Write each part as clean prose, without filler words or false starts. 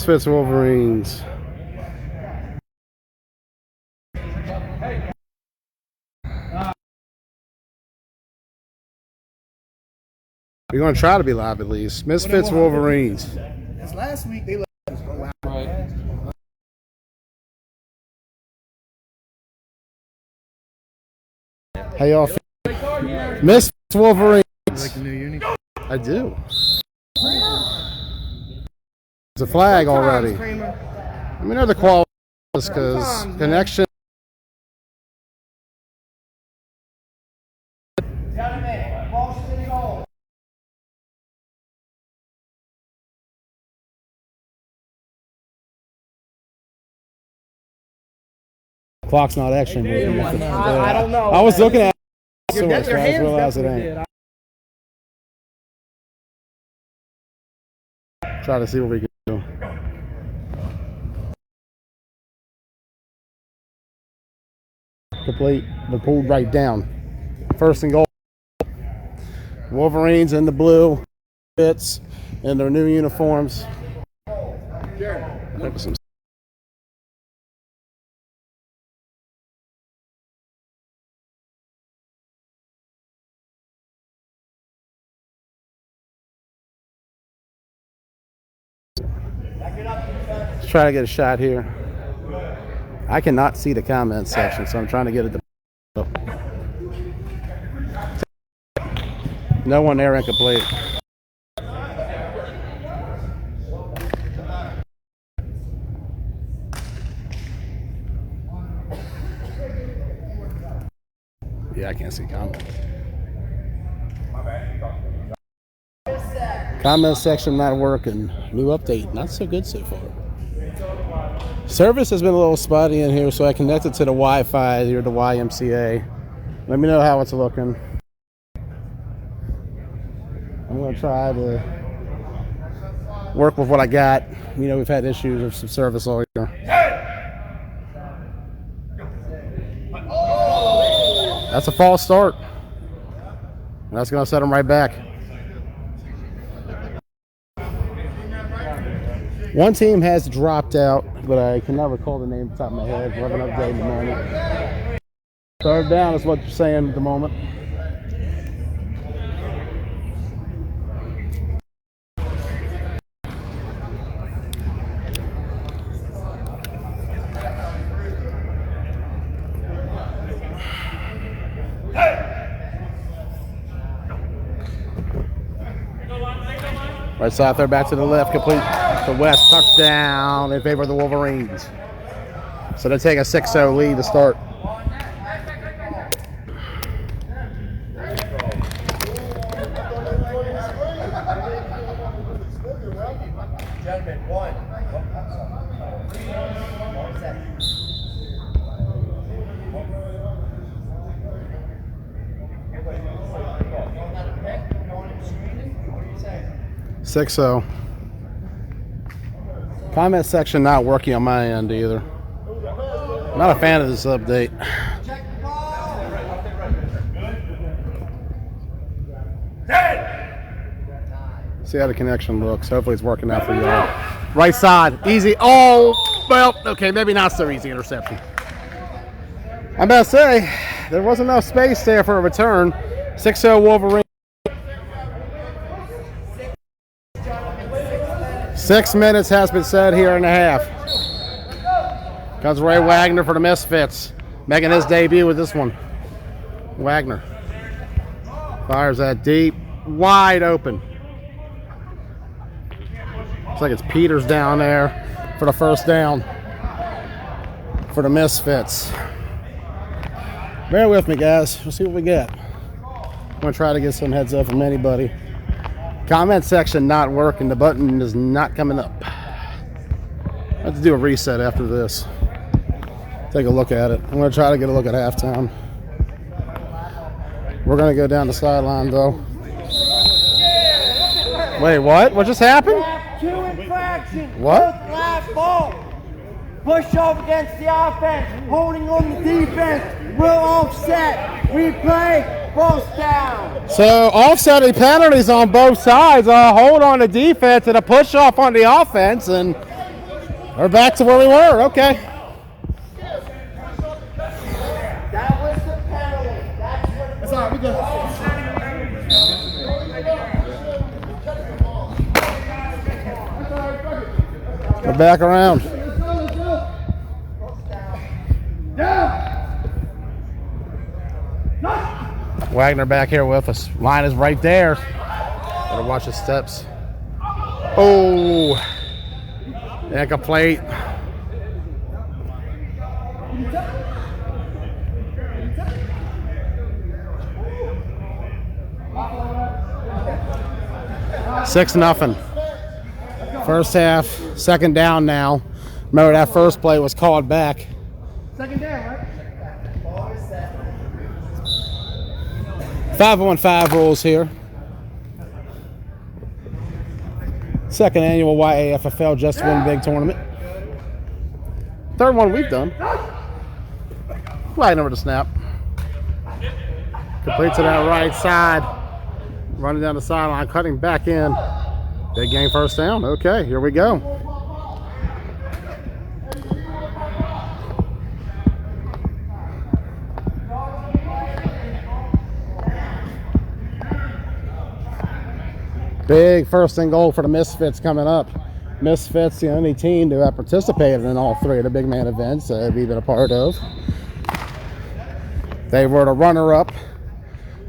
Misfits, Wolverines. We're going to try to be live at least. Misfits, Wolverines. Because last week they let us go out. Right. How y'all feel? Misfits, Wolverines. You like the new uni? I do. It's a flag already. I mean, they're the quality because connection. Clock's not actually moving. I don't know. I was looking at it, so I Your hands realized it definitely ain't. Try to see what we can do. Complete, but pulled right down. First and goal. Wolverines in the blue, fits in their new uniforms. Let's try to get a shot here. I cannot see the comment section, so I'm trying to get it. No one there, incomplete. Yeah, I can't see comment. Comment section not working. New update, not so good so far. Service has been a little spotty in here, so I connected to the Wi-Fi here, the YMCA. Let me know how it's looking. I'm going to try to work with what I got. You know, we've had issues with some service all year. That's a false start. And that's going to set them right back. One team has dropped out, but I cannot recall the name off the top of my head. We'll have an update in a moment. Third down is what you're saying at the moment. Right side there, back to the left, complete to West, touchdown in favor of the Wolverines. So they take a 6-0 lead to start. Gentlemen, one. Six zero. Comment section not working on my end either. I'm not a fan of this update. See how the connection looks. Hopefully it's working out for y'all. Right side, easy. Oh, well, okay, maybe not so easy interception. I'm about to say, there wasn't enough space there for a return. 6-0 Wolverine. 6 minutes has been said here in the half. Comes Ray Wagner for the Misfits, making his debut with this one. Wagner fires that deep, wide open. Looks like it's Peters down there for the first down for the Misfits. Bear with me, guys. We'll see what we get. I'm going to try to get some heads up from anybody. Comment section not working. The button is not coming up. I have to do a reset after this. Take a look at it. I'm going to try to get a look at halftime. We're going to go down the sideline, though. Wait, what? What just happened? Two infractions. What? Last ball. Push off against the offense. Holding on the defense. We'll offset. Replay. First down. So offsetting penalties on both sides. Hold on the defense and a push off on the offense, and We're back to where we were. Okay. That was the penalty. That's what. That's all right. We good. We're back around. Wagner back here with us. Line is right there. Better watch his steps. Oh, incomplete. Six nothing. First half, second down now. Remember that first play was called back. Second down, right? 5-on-5 rules here. Second annual YAFFL Just Win Big tournament. Third one we've done. Wagner with the snap. Complete to that right side. Running down the sideline, cutting back in. Big game first down. Okay, here we go. Big first and goal for the Misfits coming up. Misfits, the only team to have participated in all three of the big man events that we've been a part of. They were the runner-up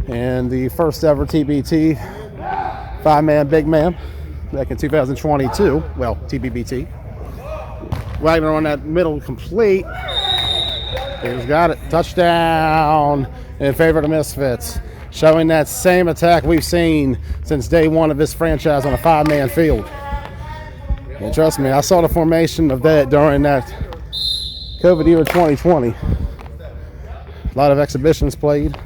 in the first ever TBT 5-man big man back in 2022. Well, TBBT. Wagner on that middle complete. He's got it. Touchdown in favor of the Misfits. Showing that same attack we've seen since day one of this franchise on a 5-man field. And trust me, I saw the formation of that during that COVID year 2020. A lot of exhibitions played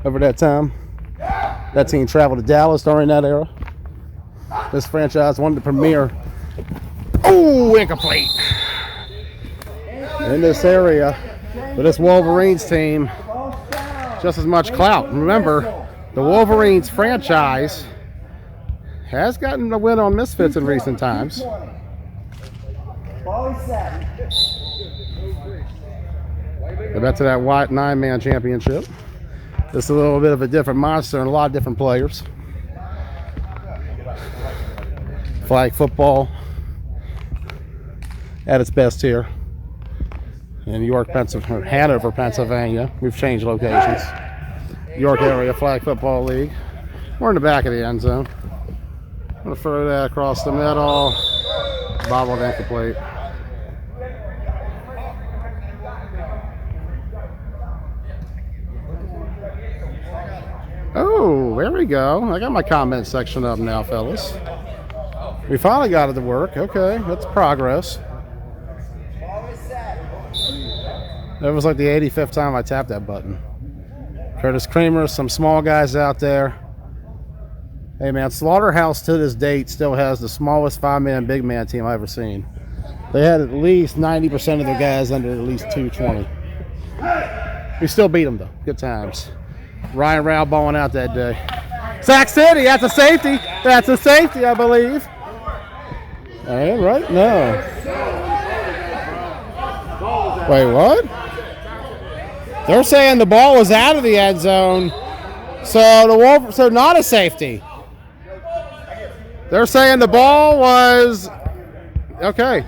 over that time. That team traveled to Dallas during that era. This franchise wanted to premiere. Oh, incomplete. In this area, but this Wolverines team, just as much clout. Remember, the Wolverines franchise has gotten a win on Misfits in recent times. Go back to that white 9-man championship. Just a little bit of a different monster and a lot of different players. Flag football at its best here in York, Pennsylvania, Hanover, Pennsylvania. We've changed locations. York Area Flag Football League. We're in the back of the end zone. I'm going to throw that across the middle. Bobbled incomplete. Oh, there we go. I got my comment section up now, fellas. We finally got it to work. Okay, that's progress. That was like the 85th time I tapped that button. Curtis Creamer, some small guys out there. Hey man, Slaughterhouse to this date still has the smallest 5-man big man team I've ever seen. They had at least 90% of their guys under at least 220. We still beat them though. Good times. Ryan Rao balling out that day. Sac City, that's a safety. That's a safety, I believe. All right? No. Wait, what? They're saying the ball was out of the end zone, so not a safety. They're saying the ball was okay.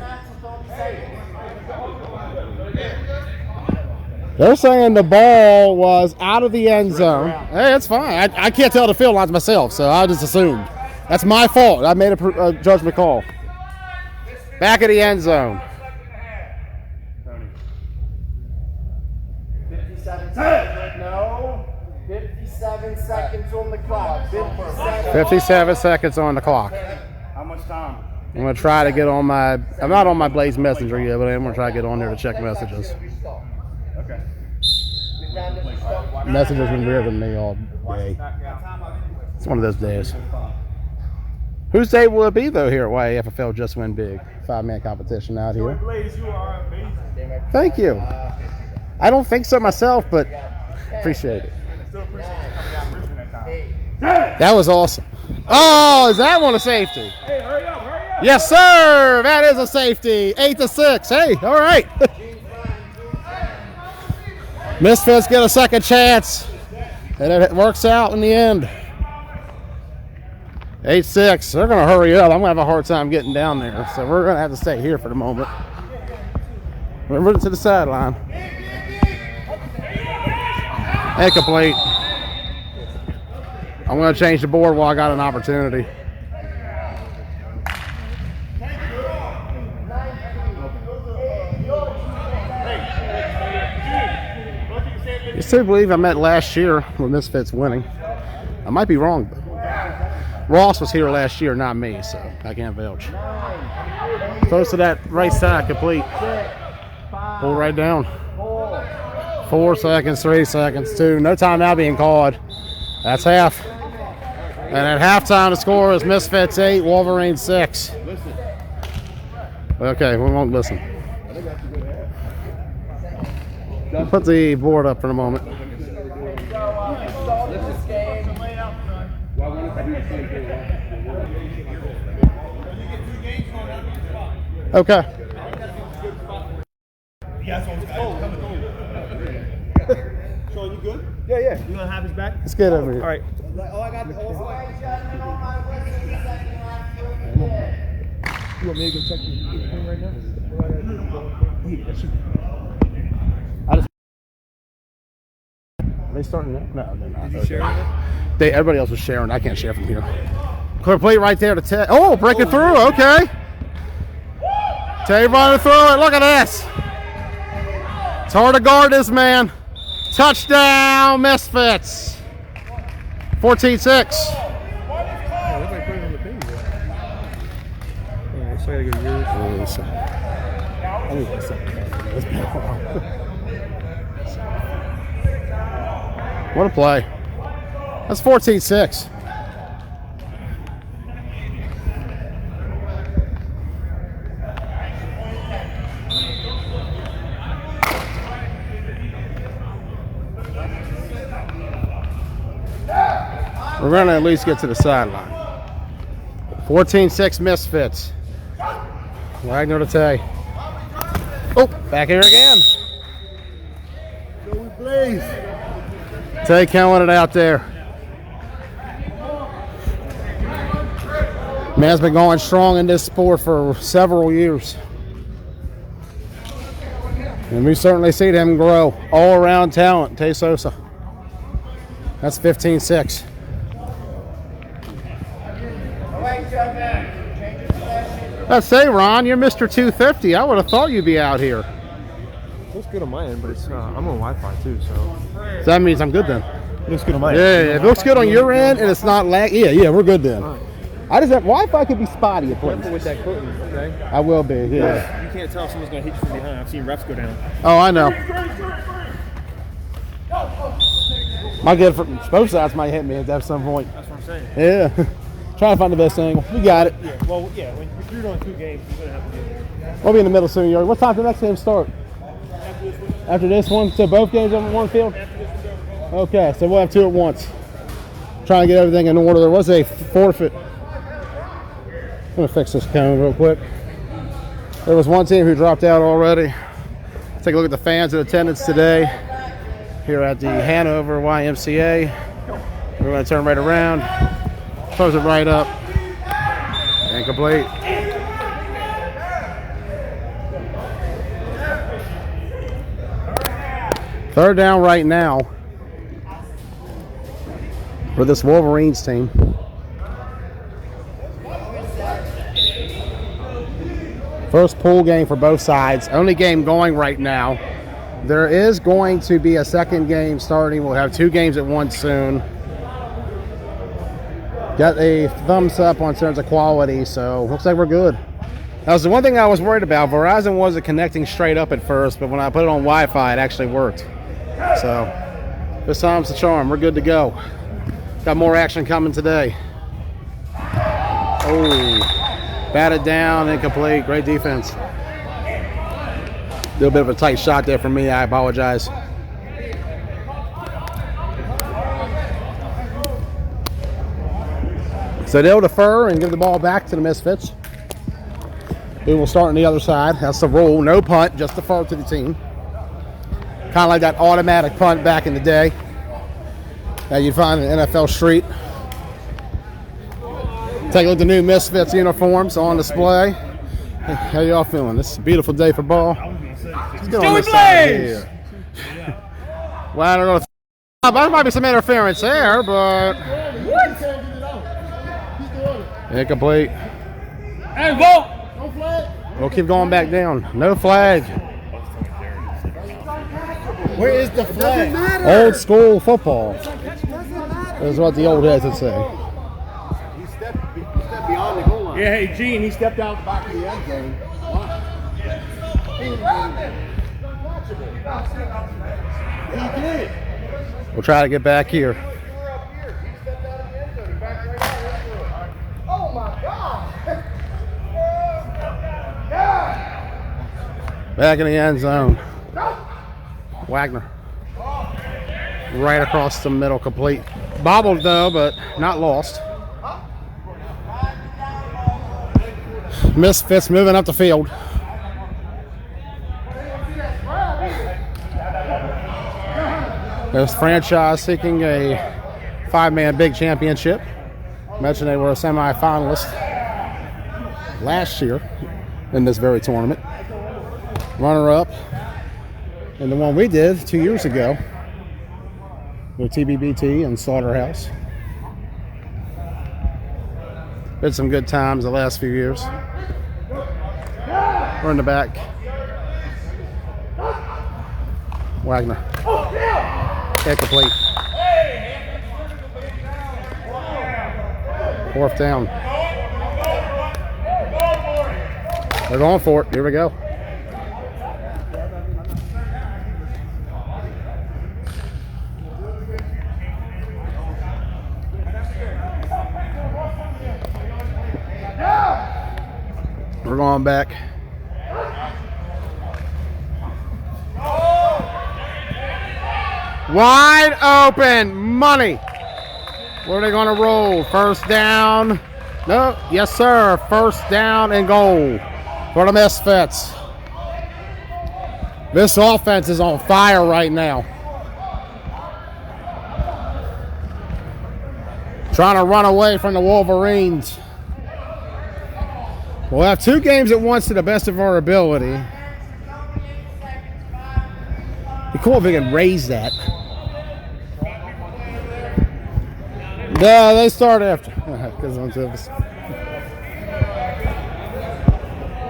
They're saying the ball was out of the end zone. Hey, it's fine. I can't tell the field lines myself, so I just assumed. That's my fault. I made a judgment call. Back of the end zone. 57 seconds. No. 57 seconds on the clock. 57 seconds on the clock. How much time? I'm going to try to get on my... I'm not on my Blaze Messenger yet, but I'm going to try to get on there to check messages. Okay. Messages been weird than me all day. It's one of those days. Whose day will it be, though, here at YAFFL Just Win Big? 5-man competition out here. Blaze, you are amazing. Thank you. I don't think so myself, but appreciate it. Still appreciate you coming out and that time. That was awesome. Oh, is that one a safety? Hey, hurry up, hurry Yes, sir. That is a safety. 8-6. Hey, all right. Misfits get a second chance, and it works out in the end. 8-6. They're going to hurry up. I'm going to have a hard time getting down there, so we're going to have to stay here for the moment. We're moving to the sideline. Incomplete. I'm going to change the board while I got an opportunity. You still believe I met last year with Misfits winning? I might be wrong, but Ross was here last year, not me, so I can't vouch. Close to that right side, complete. Pull right down. 4 seconds, 3 seconds, 2. No timeout being called. That's half. And at halftime, the score is Misfits 8, Wolverines 6. Okay, we won't listen. Put the board up for a moment. Okay. Sean, you good? Yeah, yeah. You gonna have his back? Let's get over here. All right. Oh, I got the You want me to go check the thing right now? Are they starting now? No, they're not. Did you share it? Everybody else was sharing. I can't share from here. Clear plate right there to Ted. Oh, breaking through. Okay. Ted running through it. Look at this. It's hard to guard this man. Touchdown, Misfits. 14-6. So I gotta go to yours. What a play. That's 14-6. We're going to at least get to the sideline. 14-6 Misfits. Wagner to Tay. Oh, back here again. Tay killing it out there. Man's been going strong in this sport for several years. And we certainly see him grow. All around talent, Tay Sosa. That's 15-6. Let's say, Ron, you're Mr. 250. I would have thought you'd be out here. Looks good on my end, but it's I'm on Wi-Fi too, so That means I'm good then. it looks good on my end. Yeah, if it looks good on your end and it's not lag, yeah, we're good then. I just have Wi-Fi could be spotty at Careful places. with that curtain, okay? I will be, yeah. You can't tell if someone's gonna hit you from behind. I've seen refs go down. Oh, I know. My good for both sides might hit me at some point. That's what I'm saying. Yeah. Trying to find the best angle. You got it. Yeah, well, yeah. When you're doing 2 games, you're gonna have to do it. We'll be in the middle soon, Yuri. What time does the next game start? After this one? So both games on one field? Okay, so we'll have 2 at once. Trying to get everything in order. There was a forfeit. I'm going to fix this cone real quick. There was one team who dropped out already. Take a look at the fans in attendance today here at the Hanover YMCA. We're going to turn right around, close it right up, and complete. Third down right now for this Wolverines team. First pool game for both sides. Only game going right now. There is going to be a second game starting. We'll have 2 games at once soon. Got a thumbs up on terms of quality, so looks like we're good. That was the one thing I was worried about. Verizon wasn't connecting straight up at first, but when I put it on Wi-Fi, it actually worked. So this time's the charm. We're good to go. Got more action coming today. Oh, batted down, incomplete. Great defense. A little bit of a tight shot there for me. I apologize. So they'll defer and give the ball back to the Misfits. We will start on the other side. That's the rule. No punt, just defer to the team. Kind of like that automatic punt back in the day that you'd find in NFL Street. Take a look at the new Misfits uniforms on display. Hey, how y'all feeling? This is a beautiful day for ball. Let's go on this side here. Well, I don't know. There might be some interference there, but incomplete. Hey, ball! We'll keep going back down. No flag. Where is the flag? Old school football. That's what the old heads would say. He stepped beyond the goal line. Yeah, hey, Gene, he stepped out. Back to the end zone. He did. We'll try to get back here. Oh my God! Back in the end zone. Wagner. Right across the middle, complete. Bobbled though, but not lost. Misfits moving up the field. This franchise seeking a 5-man big championship. Mentioned they were a semi-finalist last year in this very tournament. Runner-up in the one we did 2 years ago with TBBT and Slaughterhouse. Been some good times the last few years. We're in the back. Wagner. Incomplete. Fourth down. They're going for it. Here we go. We're going back. Wide open money. Where are they going to roll? First down. No, yes sir. First down and goal for the Misfits. This offense is on fire right now. Trying to run away from the Wolverines. We'll have 2 games at once to the best of our ability. Be cool if we can raise that. Yeah, they start after.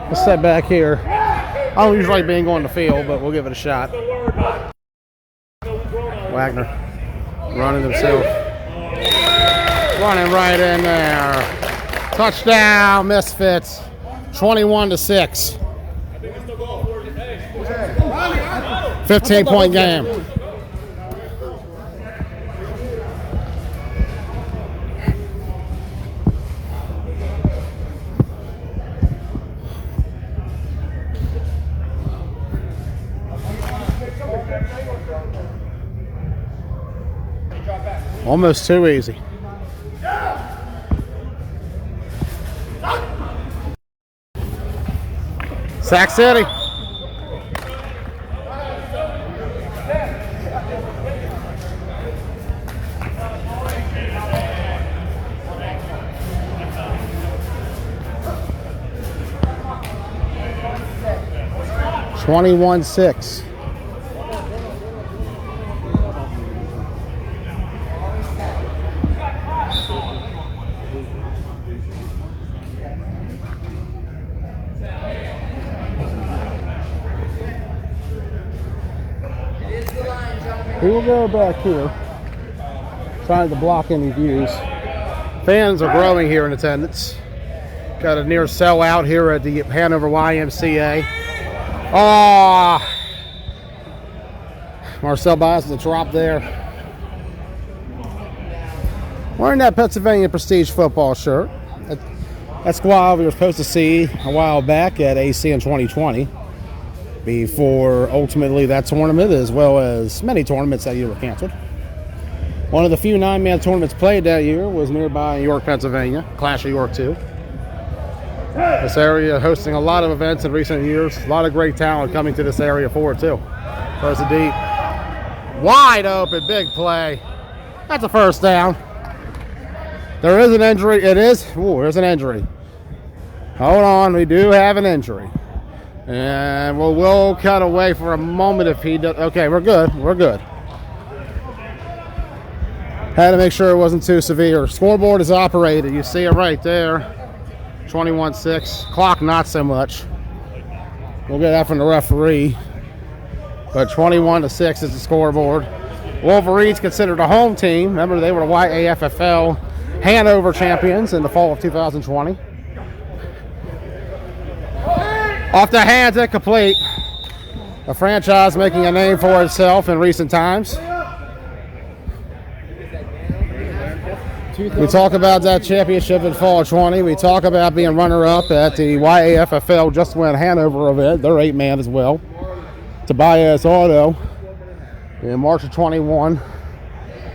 Let's step back here. I don't usually like being on the field, but we'll give it a shot. Wagner running himself. Running right in there. Touchdown, Misfits. 21-6. 15-point game. Almost too easy. Sac City. (21-6). We will go back here, trying to block any views. Fans are growing here in attendance. Got a near sellout here at the Hanover YMCA. Oh, Marcel buys the drop there. Wearing that Pennsylvania Prestige football shirt. That squad we were supposed to see a while back at AC in 2020. Before ultimately that tournament, as well as many tournaments that year were canceled. One of the few 9-man tournaments played that year was nearby in York, Pennsylvania, Clash of York 2. This area hosting a lot of events in recent years. A lot of great talent coming to this area for it too. Throws it deep. Wide open, big play. That's a first down. There is an injury. It is. Ooh, there's an injury. Hold on, we do have an injury. And we'll cut away for a moment if he does. Okay, we're good. We're good. Had to make sure it wasn't too severe. Scoreboard is operated. You see it right there. 21-6. Clock not so much. We'll get that from the referee. But 21-6 is the scoreboard. Wolverines considered a home team. Remember, they were the YAFFL Hanover champions in the fall of 2020. Off the hands, incomplete. A franchise making a name for itself in recent times. We talk about that championship in fall 20. We talk about being runner-up at the YAFFL Just Win Hanover event. They're 8-man as well. Tobias Auto in March of 21.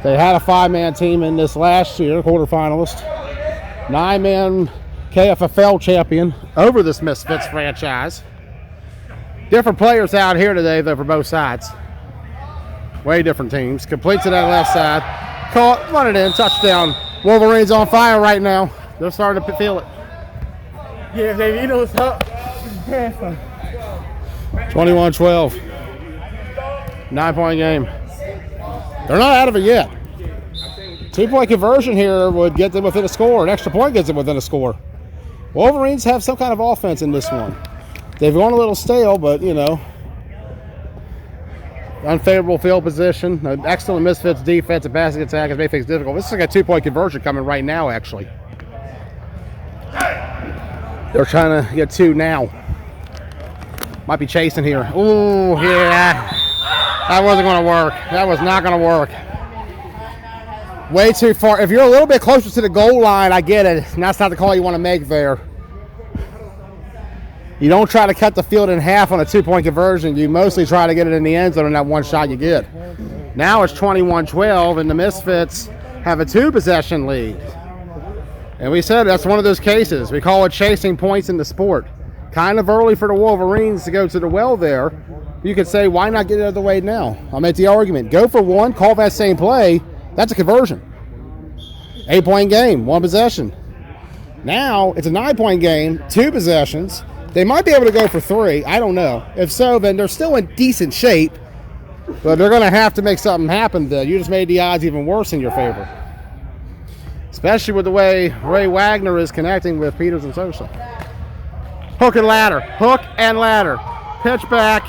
They had a 5-man team in this last year, quarterfinalist. 9-man KFFL champion over this Misfits franchise. Different players out here today, though, for both sides. Way different teams. Complete to that left side. Caught, run it in, touchdown. Wolverines on fire right now. They're starting to feel it. Yeah, baby, you know what's up. 21-12. 9-point game. They're not out of it yet. 2-point conversion here would get them within a score. An extra point gets them within a score. Wolverines have some kind of offense in this one. They've gone a little stale, but, you know, unfavorable field position, an excellent Misfits defense, and passing attack has made things difficult. This is like a 2-point conversion coming right now, actually. They're trying to get 2 now. Might be chasing here. Ooh, yeah. That wasn't going to work. That was not going to work. Way too far. If you're a little bit closer to the goal line, I get it. And that's not the call you want to make there. You don't try to cut the field in half on a 2-point conversion. You mostly try to get it in the end zone in that one shot you get. Now it's 21-12, and the Misfits have a 2-possession lead. And we said that's one of those cases. We call it chasing points in the sport. Kind of early for the Wolverines to go to the well there. You could say, why not get it out of the way now? I'll make the argument. Go for 1, call that same play. That's a conversion. 8-point game, 1 possession. Now it's a 9-point game, 2 possessions. They might be able to go for 3. I don't know. If so, then they're still in decent shape. But they're going to have to make something happen then. You just made the odds even worse in your favor. Especially with the way Ray Wagner is connecting with Peters and Sosa. Hook and ladder. Hook and ladder. Pitch back.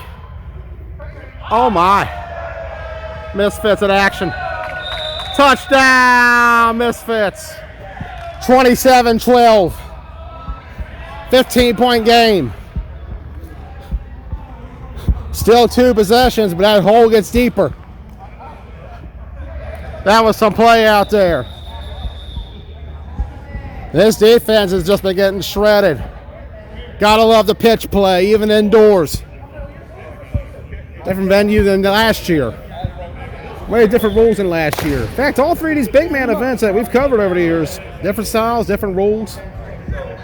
Oh my. Misfits in action. Touchdown, Misfits. 27-12. 15-point game. Still 2 possessions, but that hole gets deeper. That was some play out there. This defense has just been getting shredded. Gotta love the pitch play, even indoors. Different venue than last year. Way different rules than last year. In fact, all 3 of these big man events that we've covered over the years, different styles, different rules,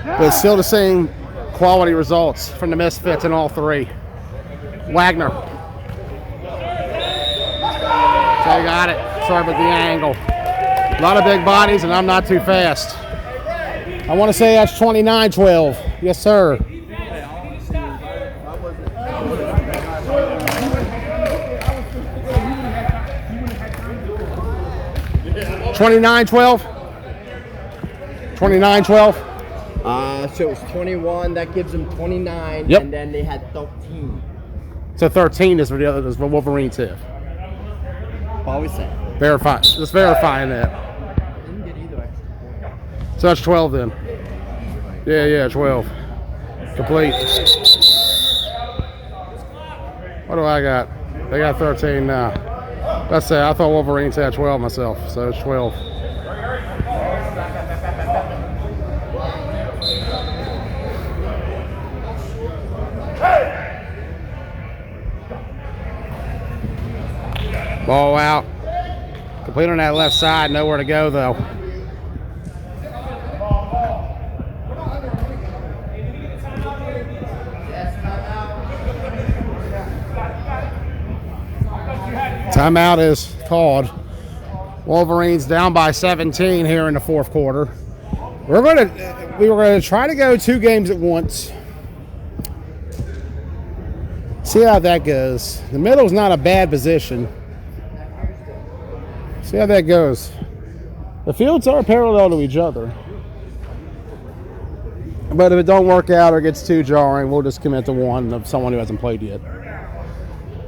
but still the same quality results from the Misfits in all 3. Wagner. So you got it. Sorry about the angle. A lot of big bodies, and I'm not too fast. I want to say that's 29-12. Yes, sir. 29-12. 29-12. So it was 21. That gives them 29. Yep. And then they had 13. So 13 is what the other is what Wolverines have. Always say. Verify. Just verifying that. Didn't get either extra point. So that's 12 then. Yeah, 12. Complete. What do I got? They got 13 now. Let's say I thought Wolverines had 12 myself, so it's 12. Ball out. Complete on that left side. Nowhere to go, though. Timeout is called. Wolverines down by 17 here in the fourth quarter. We were going to try to go 2 games at once. See how that goes. The middle's not a bad position. See how that goes. The fields are parallel to each other. But if it don't work out or gets too jarring, we'll just commit to one of someone who hasn't played yet.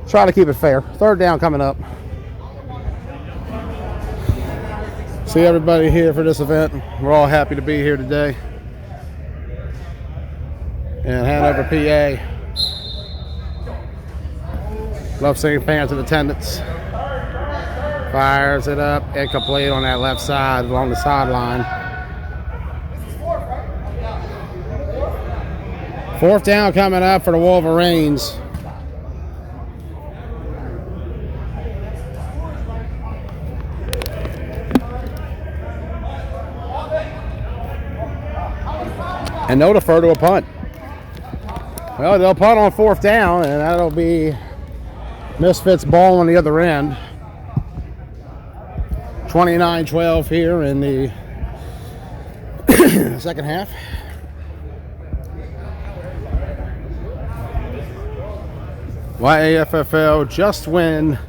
Try to keep it fair. Third down coming up. See everybody here for this event. We're all happy to be here today. And Hanover, PA. Love seeing fans in attendance. Fires it up. Incomplete on that left side along the sideline. Fourth down coming up for the Wolverines. And they'll defer to a punt. Well, they'll punt on fourth down, and that'll be Misfits ball on the other end. 29-12 here in the second half. YAFFL just win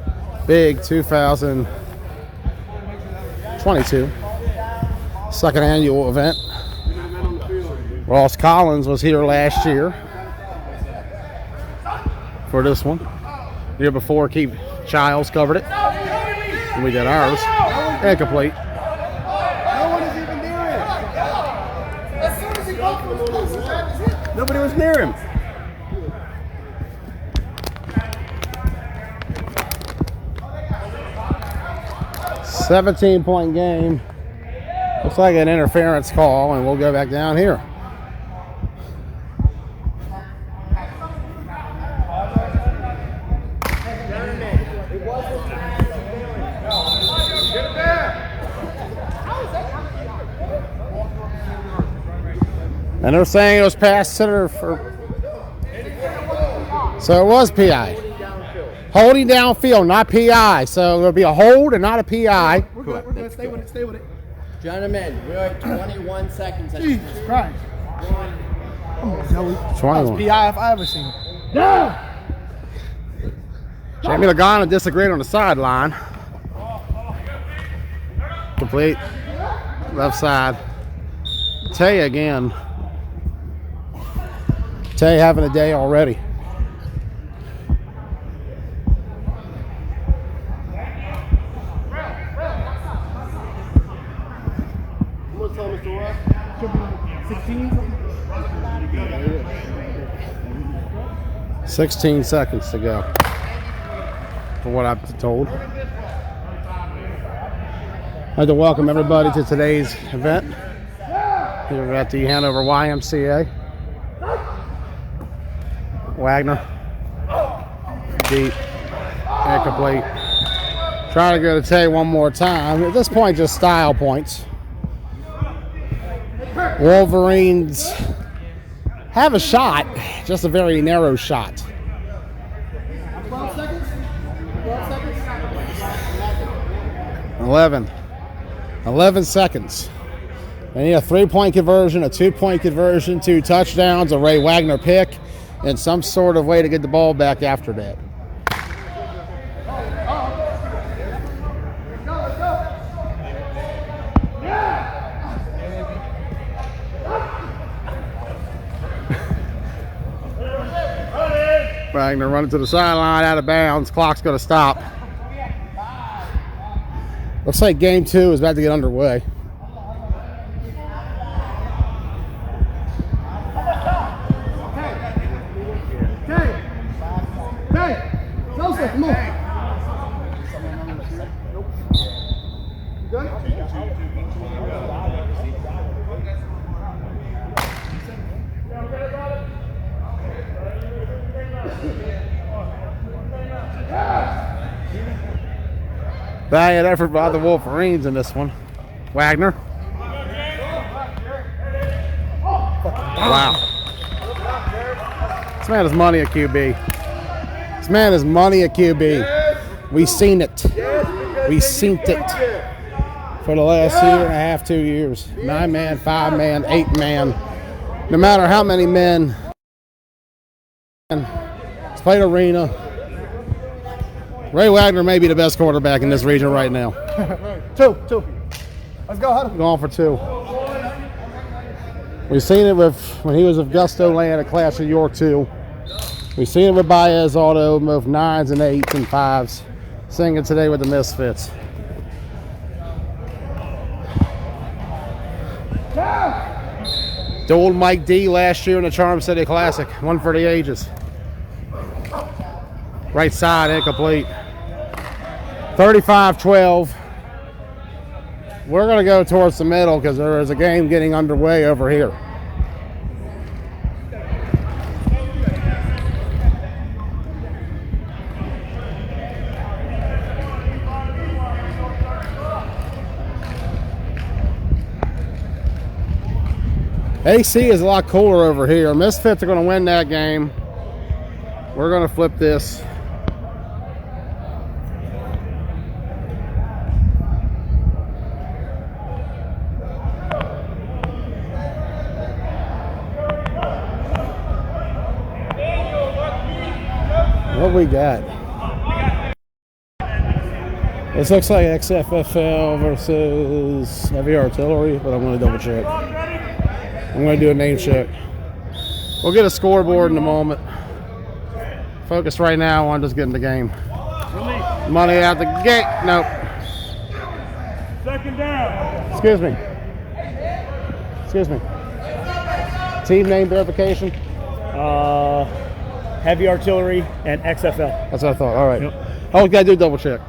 big 2022 second annual event. Ross Collins was here last year for this one. Year before, Keith Childs covered it. And we did ours. Incomplete. No one is even near him. As soon as he got from his close, nobody was near him. $17-point game. Looks like an interference call, and we'll go back down here. And they're saying it was past center for. So it was PI. Holding downfield, not PI. So there'll be a hold and not a PI. We're good. Stay with it. Stay with it. Gentlemen, we're at 21 seconds. Jesus Christ. 21. PI if I ever seen it. Jamie Lagana disagreed on the sideline. Complete. Left side. Tay again. Tay having a day already. What's up, Mr. Ross? Could be 16. 16 seconds to go. For what I've told. I'd like to welcome everybody to today's event here at the Hanover YMCA. Wagner. Deep. Incomplete. Trying to go to Tay one more time. At this point, just style points. Wolverines have a shot, just a very narrow shot. 12 seconds? 12 seconds? 11 seconds. They need a 3-point conversion, a 2-point conversion, 2 touchdowns, a Ray Wagner pick, and some sort of way to get the ball back after that. Wagner running to the sideline, out of bounds. Clock's going to stop. Looks like game 2 is about to get underway. Joseph, come on. Good? Valiant effort by the Wolverines in this one. Wagner. Wow. This man is money at QB. This man is money at QB. We seen it. We seen it for the last year and a half, 2 years. 9-man, 5-man, 8-man. No matter how many men. It's played arena. Ray Wagner may be the best quarterback in this region right now. Two. Let's go, Huddle. Going for 2. We've seen it with when he was with Gusto Land at Clash of York 2. We've seen it with Baez Auto, both 9s and 8s and 5s. Seeing it today with the Misfits. The old Mike D last year in the Charm City Classic. One for the ages. Right side, incomplete. 35-12. We're going to go towards the middle because there is a game getting underway over here. AC is a lot cooler over here. Misfits are going to win that game. We're going to flip this. What we got? This looks like XFFL versus Heavy Artillery, but I'm going to double check. I'm going to do a name check. We'll get a scoreboard in a moment. Focus right now on just getting the game. Money out the gate. Nope. Second down. Excuse me. Excuse me. Team name verification? Heavy Artillery and XFL. That's what I thought. All right. Yep. Oh, we got to do double check.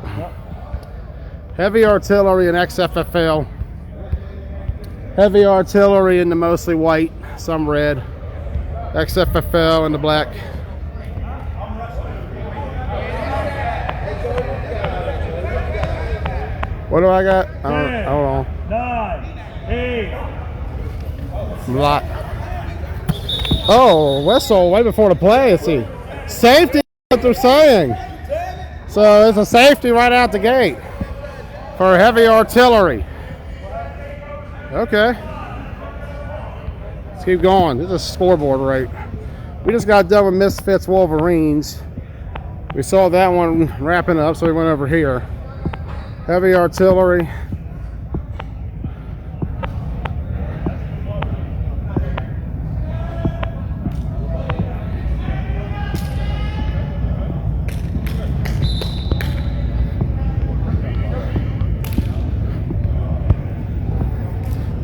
Heavy Artillery and XFFL. Heavy Artillery in the mostly white, some red. XFFL in the black. What do I got? Hold on. 9, 8. Lot. Oh, whistle right before the play. Let's see. Safety, what they're saying. So it's a safety right out the gate for Heavy Artillery. Okay. Let's keep going. This is a scoreboard right. We just got done with Misfits Wolverines. We saw that one wrapping up, so we went over here. Heavy Artillery.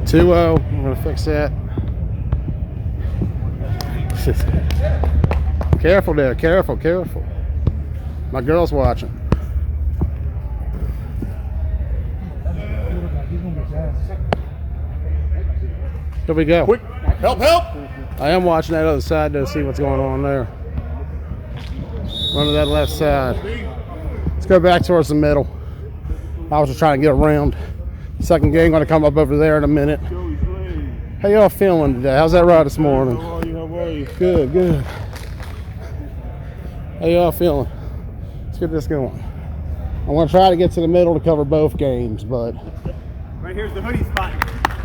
$2-0. I'm gonna fix that. Careful there, careful. My girl's watching. Here we go. Quick. Help. I am watching that other side to see what's going on there. Run to that left side. Let's go back towards the middle. I was just trying to get around. Second game going to come up over there in a minute. How y'all feeling today? How's that ride this morning? How are you? Good. How y'all feeling? Let's get this going. I'm going to try to get to the middle to cover both games, but Right here's the hoodie spot.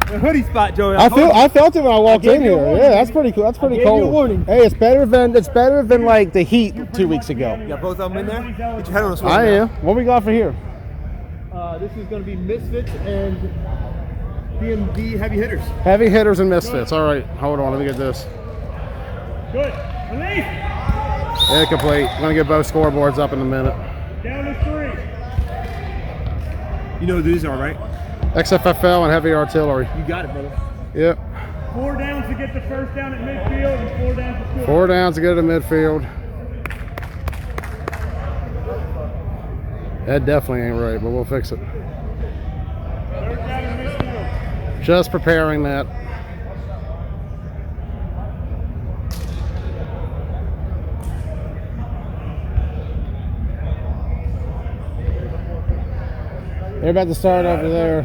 The hoodie spot, Joey. I felt it when I walked in here. Yeah, that's pretty cool. That's pretty gave you a cold. warning. Hey, it's better than like the heat 2 weeks ago. You got both of them in there? Get your head on a swivel. I am. What we got for here? This is going to be Misfits and DMV Heavy Hitters. Heavy Hitters and Misfits. All right, hold on. Let me get this. Good. Release. Incomplete. I'm gonna get both scoreboards up in a minute. Down to 3. You know who these are, right? XFFL and Heavy Artillery. You got it, brother. Yep. 4 downs to get the first down at midfield and 4 downs to score. 4 downs to get to midfield. That definitely ain't right, but we'll fix it. 3rd down at midfield. Just preparing that. They're about to start over there.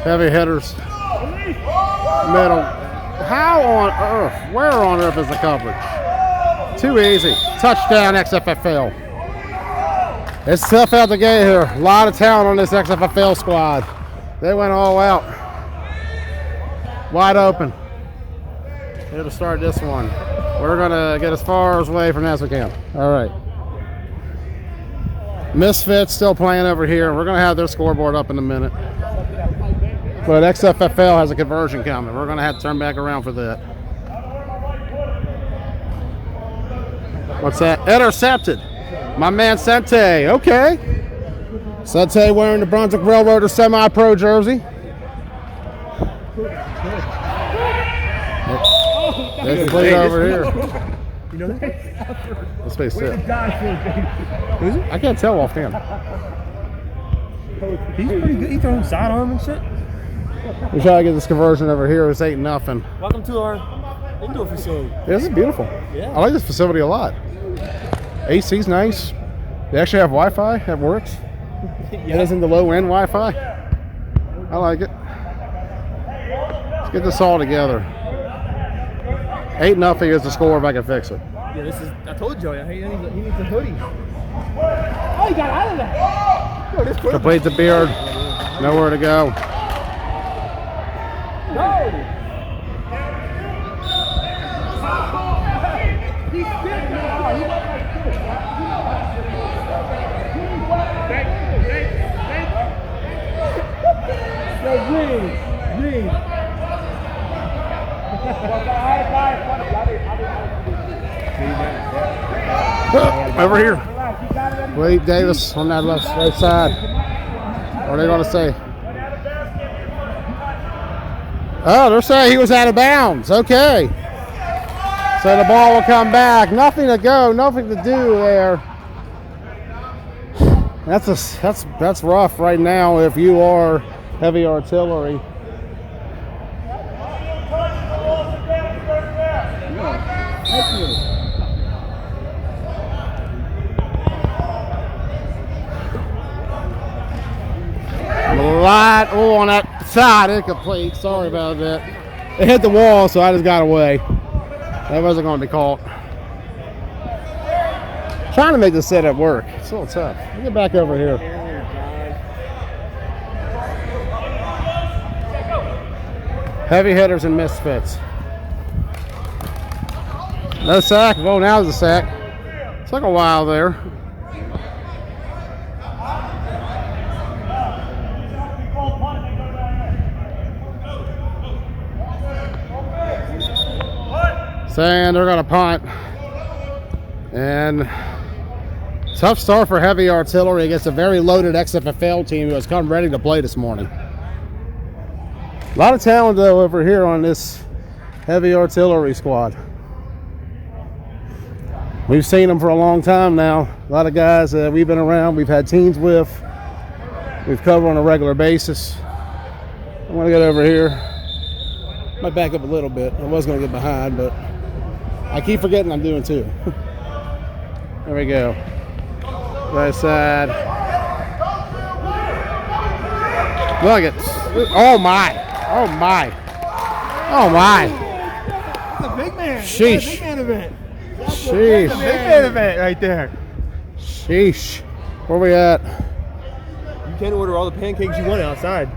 Heavy Hitters. Middle. How on earth? Where on earth is the coverage? Too easy. Touchdown XFFL. It's tough out the gate here. A lot of talent on this XFFL squad. They went all out. Wide open. Here to start this one. We're gonna get as far away from that as we can. All right. Misfits still playing over here. We're gonna have their scoreboard up in a minute. But XFFL has a conversion coming. We're gonna have to turn back around for that. What's that? Intercepted. My man Sente. Okay. Sente wearing the Brunswick Railroader semi-pro jersey. They can play over here. You know that? Let's face it. Who's it? I can't tell offhand. He's pretty good. He throwing sidearm and shit. We try to get this conversion over here. It's 8-0. Welcome to our indoor facility. Yeah, this is beautiful. Yeah. I like this facility a lot. AC's nice. They actually have Wi-Fi that works. It isn't the low-end Wi-Fi. I like it. Let's get this all together. 8-0 is the score if I can fix it. Yeah, this is. I told Joey. He needs a hoodie. Oh, he got out of that. Yo, this Complete the beard. Nowhere to go. Over here. Wade Davis on that right side. What are they going to say? Oh, they're saying he was out of bounds. Okay. So the ball will come back. Nothing to go, nothing to do there. That's rough right now if you are heavy artillery. A lot on that side, incomplete. Sorry about that. It hit the wall, so I just got away. That wasn't going to be caught. Trying to make this setup work. It's a little tough. Let me get back over here. Heavy hitters and Misfits. No sack. Well, now there's a sack. Took a while there. Saying they're going to punt. And tough start for heavy artillery against a very loaded XFFL team who has come ready to play this morning. A lot of talent though over here on this heavy artillery squad. We've seen them for a long time now. A lot of guys that we've been around, we've had teams with, we've covered on a regular basis. I'm going to get over here. Might back up a little bit. I was going to get behind, but I keep forgetting I'm doing two. There we go. Right side. Look at. Oh my. Oh my. Oh my. That's a big man. Sheesh. That's a big man event. Sheesh. That's a big man event right there. Sheesh. Where we at? You can order all the pancakes you want outside.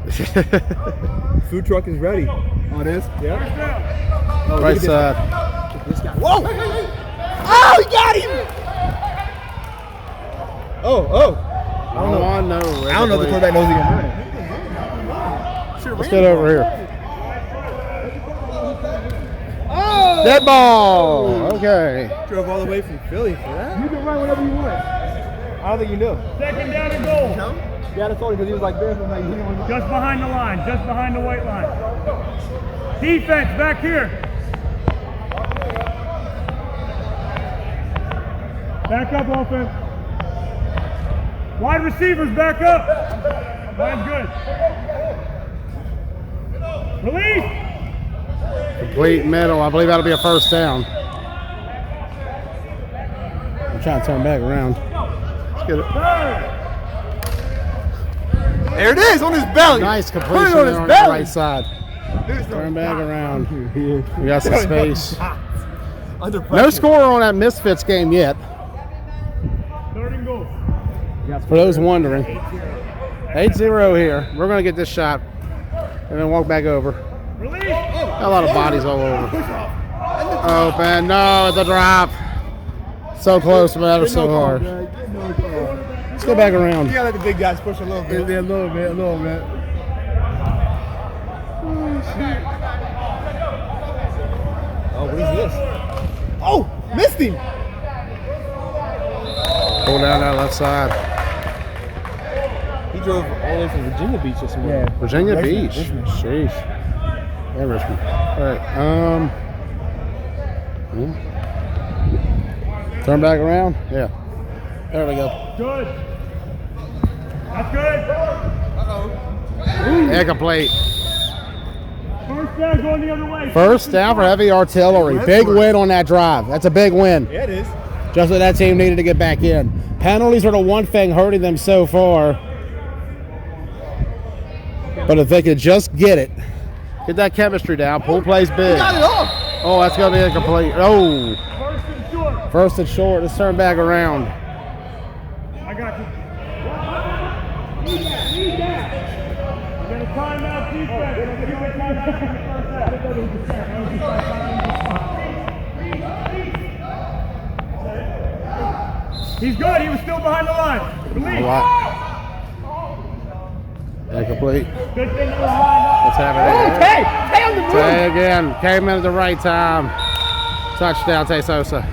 Food truck is ready. Oh, it is? Yeah. Oh, Right side. This guy. Whoa! Oh, he got him! Oh. I don't know. I don't know if the quarterback knows he can run. Let's get over here. Oh! Dead ball. Okay. Drove all the way from Philly for that. You can run whatever you want. I don't think you knew. Second down and goal. Yeah, that's only because he was like this. I'm like, you know, Just behind the line, just behind the white line. Defense back here. Back up, offense. Wide receivers, back up. Line's good. Release. Complete middle. I believe that'll be a first down. I'm trying to turn back around. Let's get it. There it is, on his belly. Nice Put completion it on there his on the belly. right side. Turn back around. We got some space. under pressure. No score on that Misfits game yet. Third and goal. You For those wondering. 8-0 here. We're going to get this shot and then walk back over. Release. A lot of bodies all over. Open. No, it's a drop. So close, but so hard. Let's go back around. You gotta let the big guys push a little bit. A little bit. Oh, what is this? Oh, missed him. Pull down that left side. He drove all the way from Virginia Beach this morning. Yeah. Virginia Richmond, Beach. Richmond. Sheesh. Yeah, Richmond. All right. Turn back around. Yeah. There we go. Good. That's good. Incomplete. First down, going the other way. First down for heavy artillery. Big win on that drive. That's a big win. Yeah, it is. Just what that team needed to get back in. Penalties are the one thing hurting them so far. But if they could just get it, get that chemistry down, pool plays big. Got it off. Oh, that's going to be incomplete. Oh, First and short. first and short. Let's turn back around. I got you. You got a timeout defense. You got a timeout in the first half. He's good. He was still behind the line. A Release. lot. Incomplete. Good thing you were lined up. Let's have it Tay on the move. Tay again. Came in at the right time. Touchdown, Tay Sosa.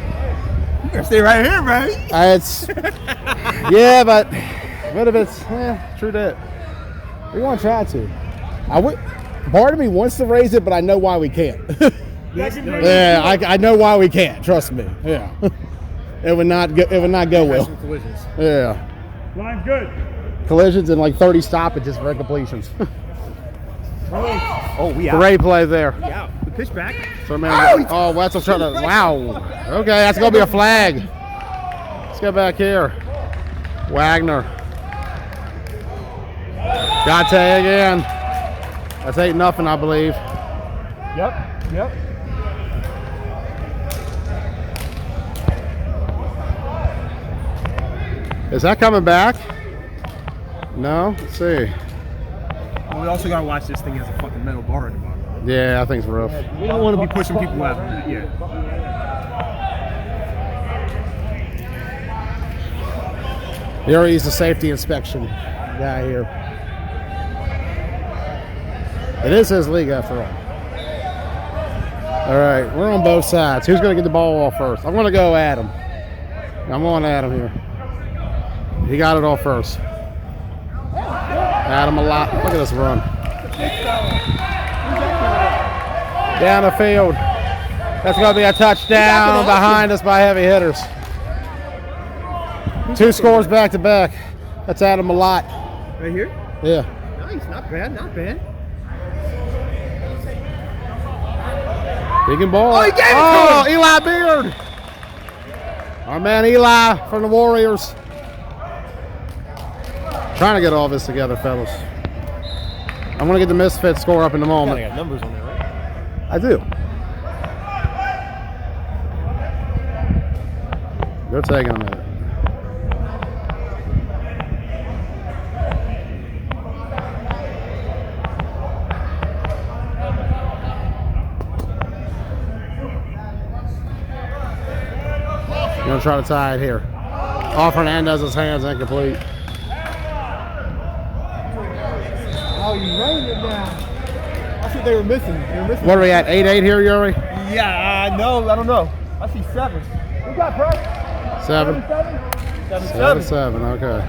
Stay right here, man. It's yeah, but what if it's true that we're gonna try to. Part of me wants to raise it, but I know why we can't. Yeah, I know why we can't. Trust me. Yeah, it would not go well. Collisions. Yeah, Line's good. collisions and like 30 stoppages for incompletions. Oh, we out. Great play there. Yeah. The pitch back. So man, oh, Wetzel's trying to. Wow. Okay, that's gonna be a flag. Let's go back here. Wagner. Got Tay again. That's 8-0, I believe. Yep. Is that coming back? No. Let's see. Well, we also gotta watch this thing as a fucking metal bar in the bottom. Yeah, I think it's rough. We don't want to be pushing people out. Yeah. He's the safety inspection guy here. It is his league after all. All right, we're on both sides. Who's going to get the ball off first? I'm going to go Adam. I'm on Adam here. He got it off first. Adam a lot. Look at this run. Down the field. That's going to be a touchdown behind us by heavy hitters. 2 scores back to back. That's Adam a lot. Right here? Yeah. Nice. Not bad. Big and ball. Oh, he gave it to him. Eli Beard. Our man Eli from the Warriors. Trying to get all this together, fellas. I'm going to get the Misfits score up in a moment. I got numbers on there, right? I do. They're taking a minute. Gonna try to tie it here. Off Hernandez's hands, incomplete. Oh, you running it down. That's what they were missing. What are we at? 8-8 here, Yuri? Yeah, no, I don't know. I see 7. Who got press? 7. 7. Okay.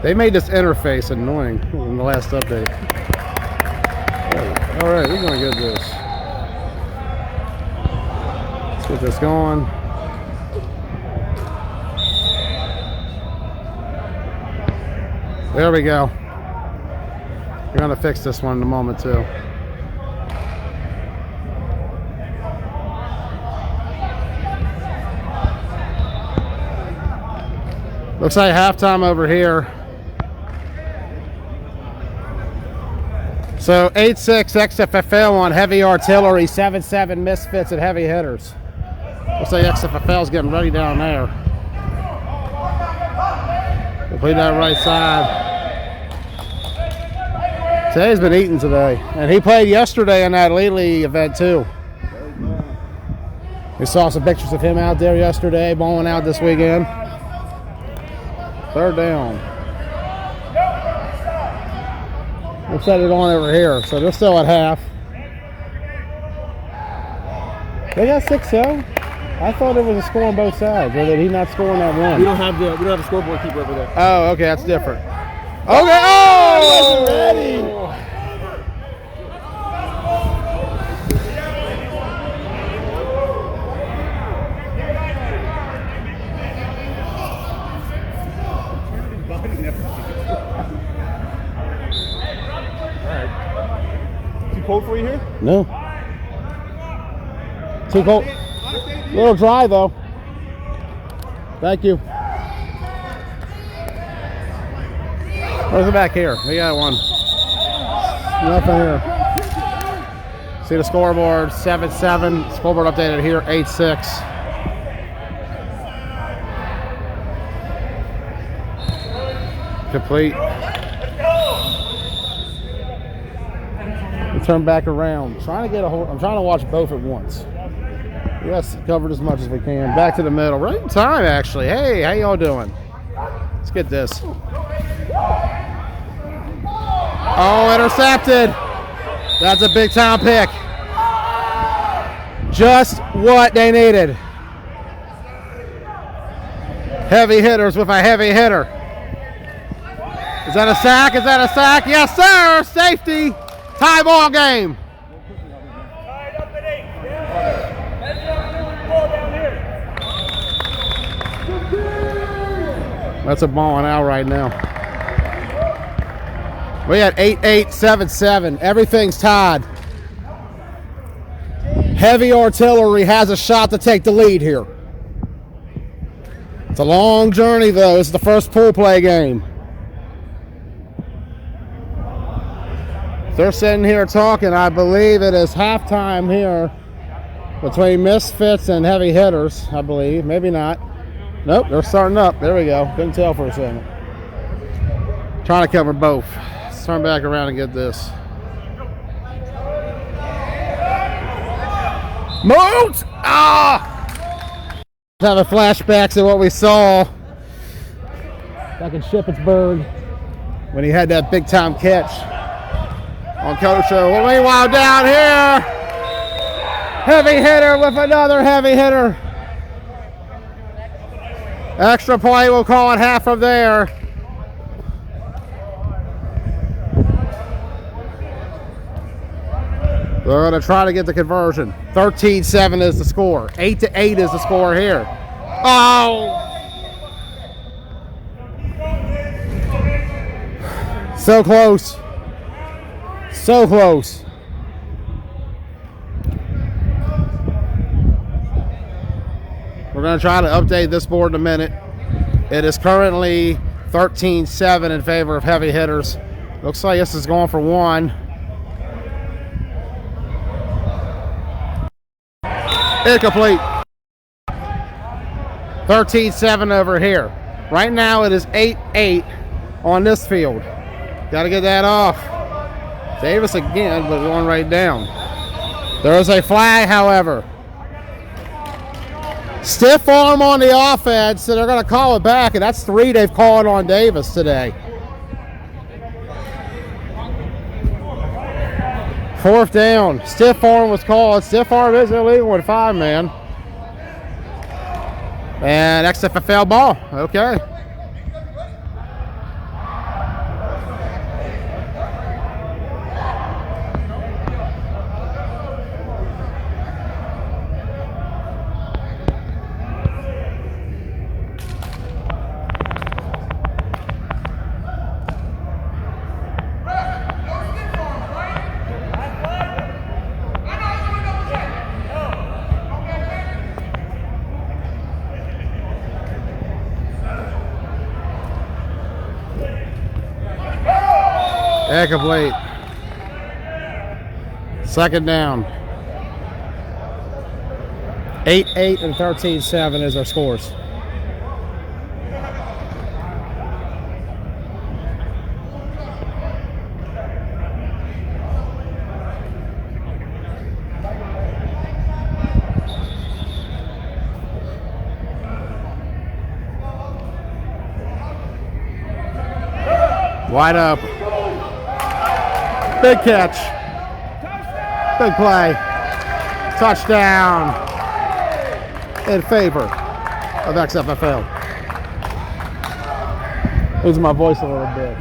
They made this interface annoying in the last update. All right, we're gonna get this. Let's get this going. There we go. We're gonna fix this one in a moment too. Looks like halftime over here. So 8-6 XFFL on heavy artillery, 7-7 Misfits and heavy hitters. Looks like XFFL's getting ready down there. Complete that right side. Today's been eating today. And he played yesterday in that Lely event too. We saw some pictures of him out there yesterday, balling out this weekend. Third down. Looks like they're going over here, so they're still at half. They got 6-0. I thought it was a score on both sides, or did he not score on that one? We don't have a scoreboard keeper over there. Oh, okay, that's different. Okay, oh! Ready. Too cold for you here? No. Too cold. A little dry though. Thank you. Where's the back here? We got one. Nothing here. See the scoreboard, 7-7. Scoreboard updated here, 8-6. Complete. We turn back around. Trying to get a hold. I'm trying to watch both at once. Yes, covered as much as we can. Back to the middle. Right in time, actually. Hey, how y'all doing? Let's get this. Oh, intercepted. That's a big time pick. Just what they needed. Heavy hitters with a heavy hitter. Is that a sack? Is that a sack? Yes, sir. Safety. Tie ball game. Tied up at 8. Let's ball down here. That's a balling out right now. We had 8-8, 7-7. Everything's tied. Heavy artillery has a shot to take the lead here. It's a long journey, though. It's the first pool play game. They're sitting here talking. I believe it is halftime here between Misfits and Heavy Hitters, I believe. Maybe not. Nope, they're starting up. There we go. Couldn't tell for a second. Trying to cover both. Let's turn back around and get this. Moot! Ah! Having flashbacks of what we saw back in Shippensburg when he had that big time catch on Coach. Meanwhile, down here, heavy hitter with another heavy hitter. Extra point, we'll call it half of there. They're going to try to get the conversion. 13-7 is the score. 8-8 is the score here. Oh! So close. So close. We're going to try to update this board in a minute. It is currently 13-7 in favor of Heavy Hitters. Looks like this is going for one. Incomplete. 13-7 over here. Right now it is 8-8 on this field. Got to get that off. Davis again, but going right down. There is a flag, however. Stiff arm on the offense, so they're going to call it back, and that's 3 they've called on Davis today. Fourth down. Stiff arm was called. Stiff arm is illegal with 5 man. And XFFL ball. Okay. Incomplete. Second down. 8-8 and 13-7 is our scores. Wide open. Big catch. Big play. Touchdown in favor of XFFL. Losing my voice a little bit.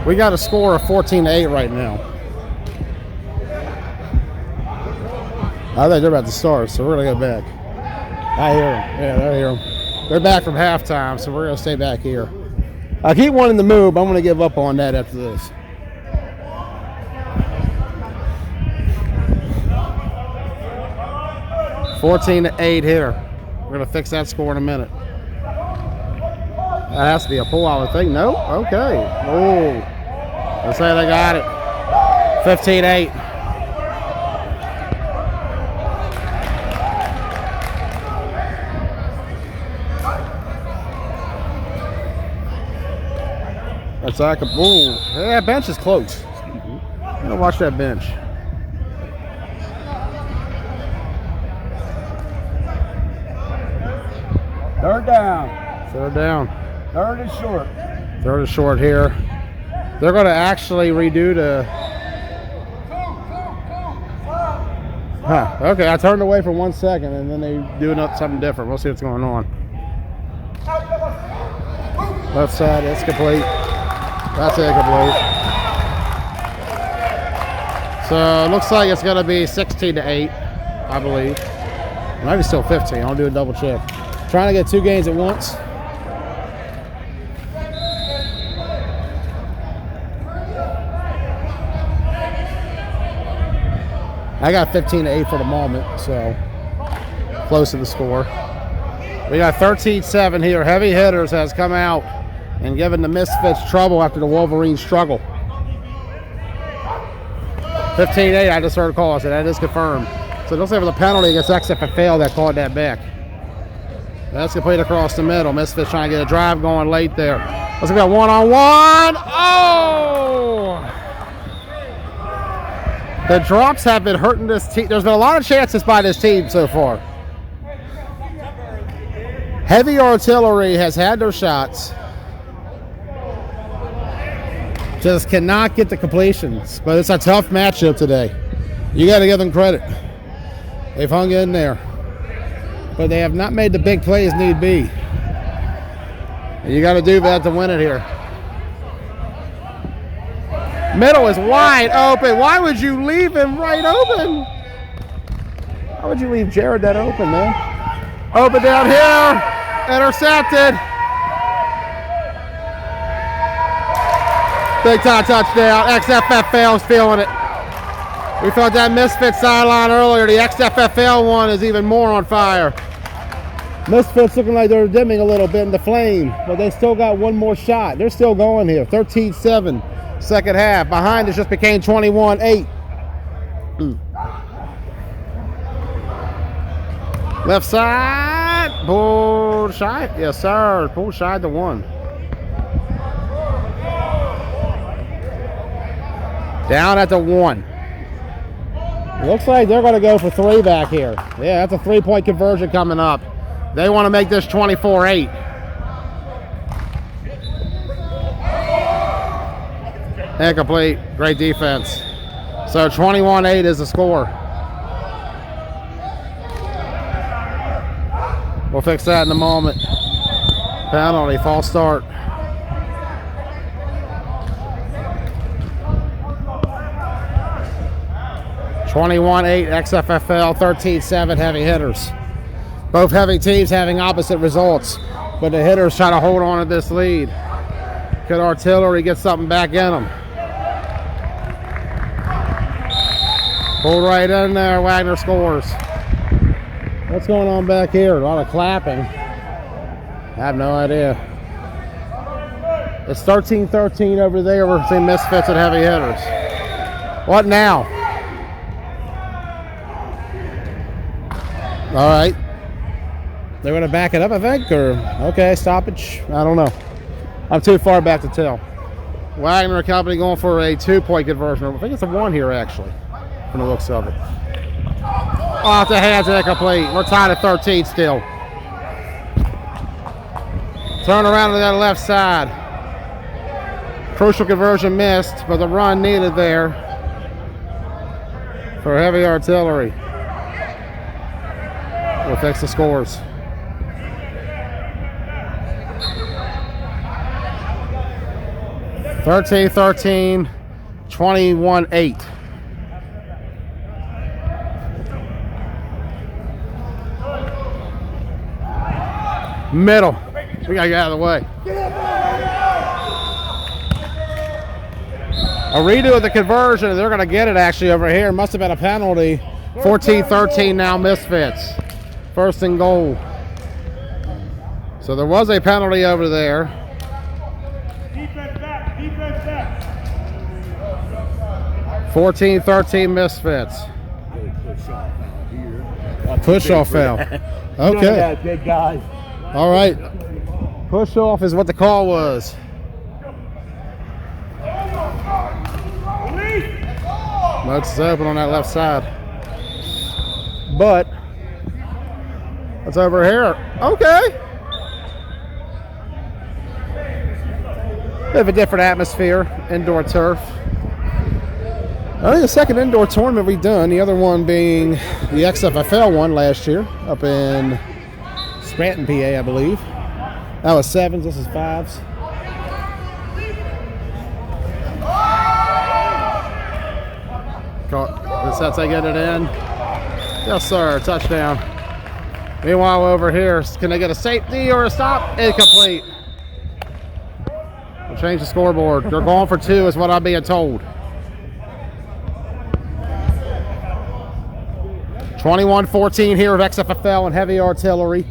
We got a score of 14-8 right now. I think they're about to start, so we're gonna go back. I hear them. Yeah, I hear them. They're back from halftime, so we're gonna stay back here. I keep wanting to move, but I'm gonna give up on that after this. $14-8 here. We're gonna fix that score in a minute. That has to be a pull, I would think. No? Okay. Oh. Let's say they got it. 15-8. That's like a bull. Yeah, that bench is close. I'm gonna watch that bench. Third down. Third down. Third is short. Third is short here. They're going to actually redo the... Huh. Okay, I turned away for 1 second, and then they do something different. We'll see what's going on. Left side, it's complete. That's incomplete. So it looks like it's going to be 16-8, I believe. Maybe still 15. I'll do a double check. Trying to get 2 games at once. I got 15-8 for the moment, so close to the score. We got 13-7 here. Heavy Hitters has come out and given the Misfits trouble after the Wolverines struggle. 15-8, I just heard a call, so that is confirmed. So it looks like it was a penalty against XFFL that called that back. That's complete across the middle. Misfits trying to get a drive going late there. Let's go one-on-one. Oh! The drops have been hurting this team. There's been a lot of chances by this team so far. Heavy Artillery has had their shots. Just cannot get the completions. But it's a tough matchup today. You got to give them credit. They've hung in there. But they have not made the big plays need be. And you got to do that to win it here. Middle is wide open. Why would you leave him right open? Why would you leave Jared that open, man? Open down here. Intercepted. Big time touchdown. XFFL's feeling it. We felt that Misfits sideline earlier. The XFFL one is even more on fire. Misfits looking like they're dimming a little bit in the flame, but they still got one more shot. They're still going here. 13-7. Second half. Behind us just became 21-8. Left side. Pulled shy. Yes, sir. Pulled shy to 1. Down at the 1. Looks like they're going to go for 3 back here. Yeah, that's a 3-point conversion coming up. They want to make this 24-8. Incomplete. Great defense. So 21-8 is the score. We'll fix that in a moment. Penalty, false start. (21-8) XFFL, 13-7 Heavy Hitters. Both heavy teams having opposite results, but the Hitters try to hold on to this lead. Could Artillery get something back in them? Pulled right in there. Wagner scores. What's going on back here? A lot of clapping. I have no idea. It's 13-13 over there. We're seeing Misfits and Heavy Hitters. What now? All right. They're going to back it up, I think, or okay, stoppage. I don't know. I'm too far back to tell. Wagner and company going for a 2-point conversion. I think it's a 1 here, actually, from the looks of it. Off the hands and incomplete. We're tied at 13 still. Turn around to that left side. Crucial conversion missed, but the run needed there for Heavy Artillery. We'll fix the scores. (13-13), 21-8. Middle. We gotta get out of the way. A redo of the conversion. They're gonna get it actually over here. Must have been a penalty. 14-13 now, Misfits. First and goal. So there was a penalty over there. Defense back. Defense back. 14-13 Misfits. Push off foul. Okay. Big guys. All right. Push off is what the call was. Notes is open on that left side. But it's over here. Okay. Bit of a different atmosphere, indoor turf. I think the second indoor tournament we've done, the other one being the XFFL one last year up in Scranton, PA, I believe. That was 7s, this is 5s. That's how they get it in. Yes, sir, touchdown. Meanwhile, over here, can they get a safety or a stop? Incomplete. We'll change the scoreboard. They're going for 2 is what I'm being told. 21-14 here of XFFL and Heavy Artillery.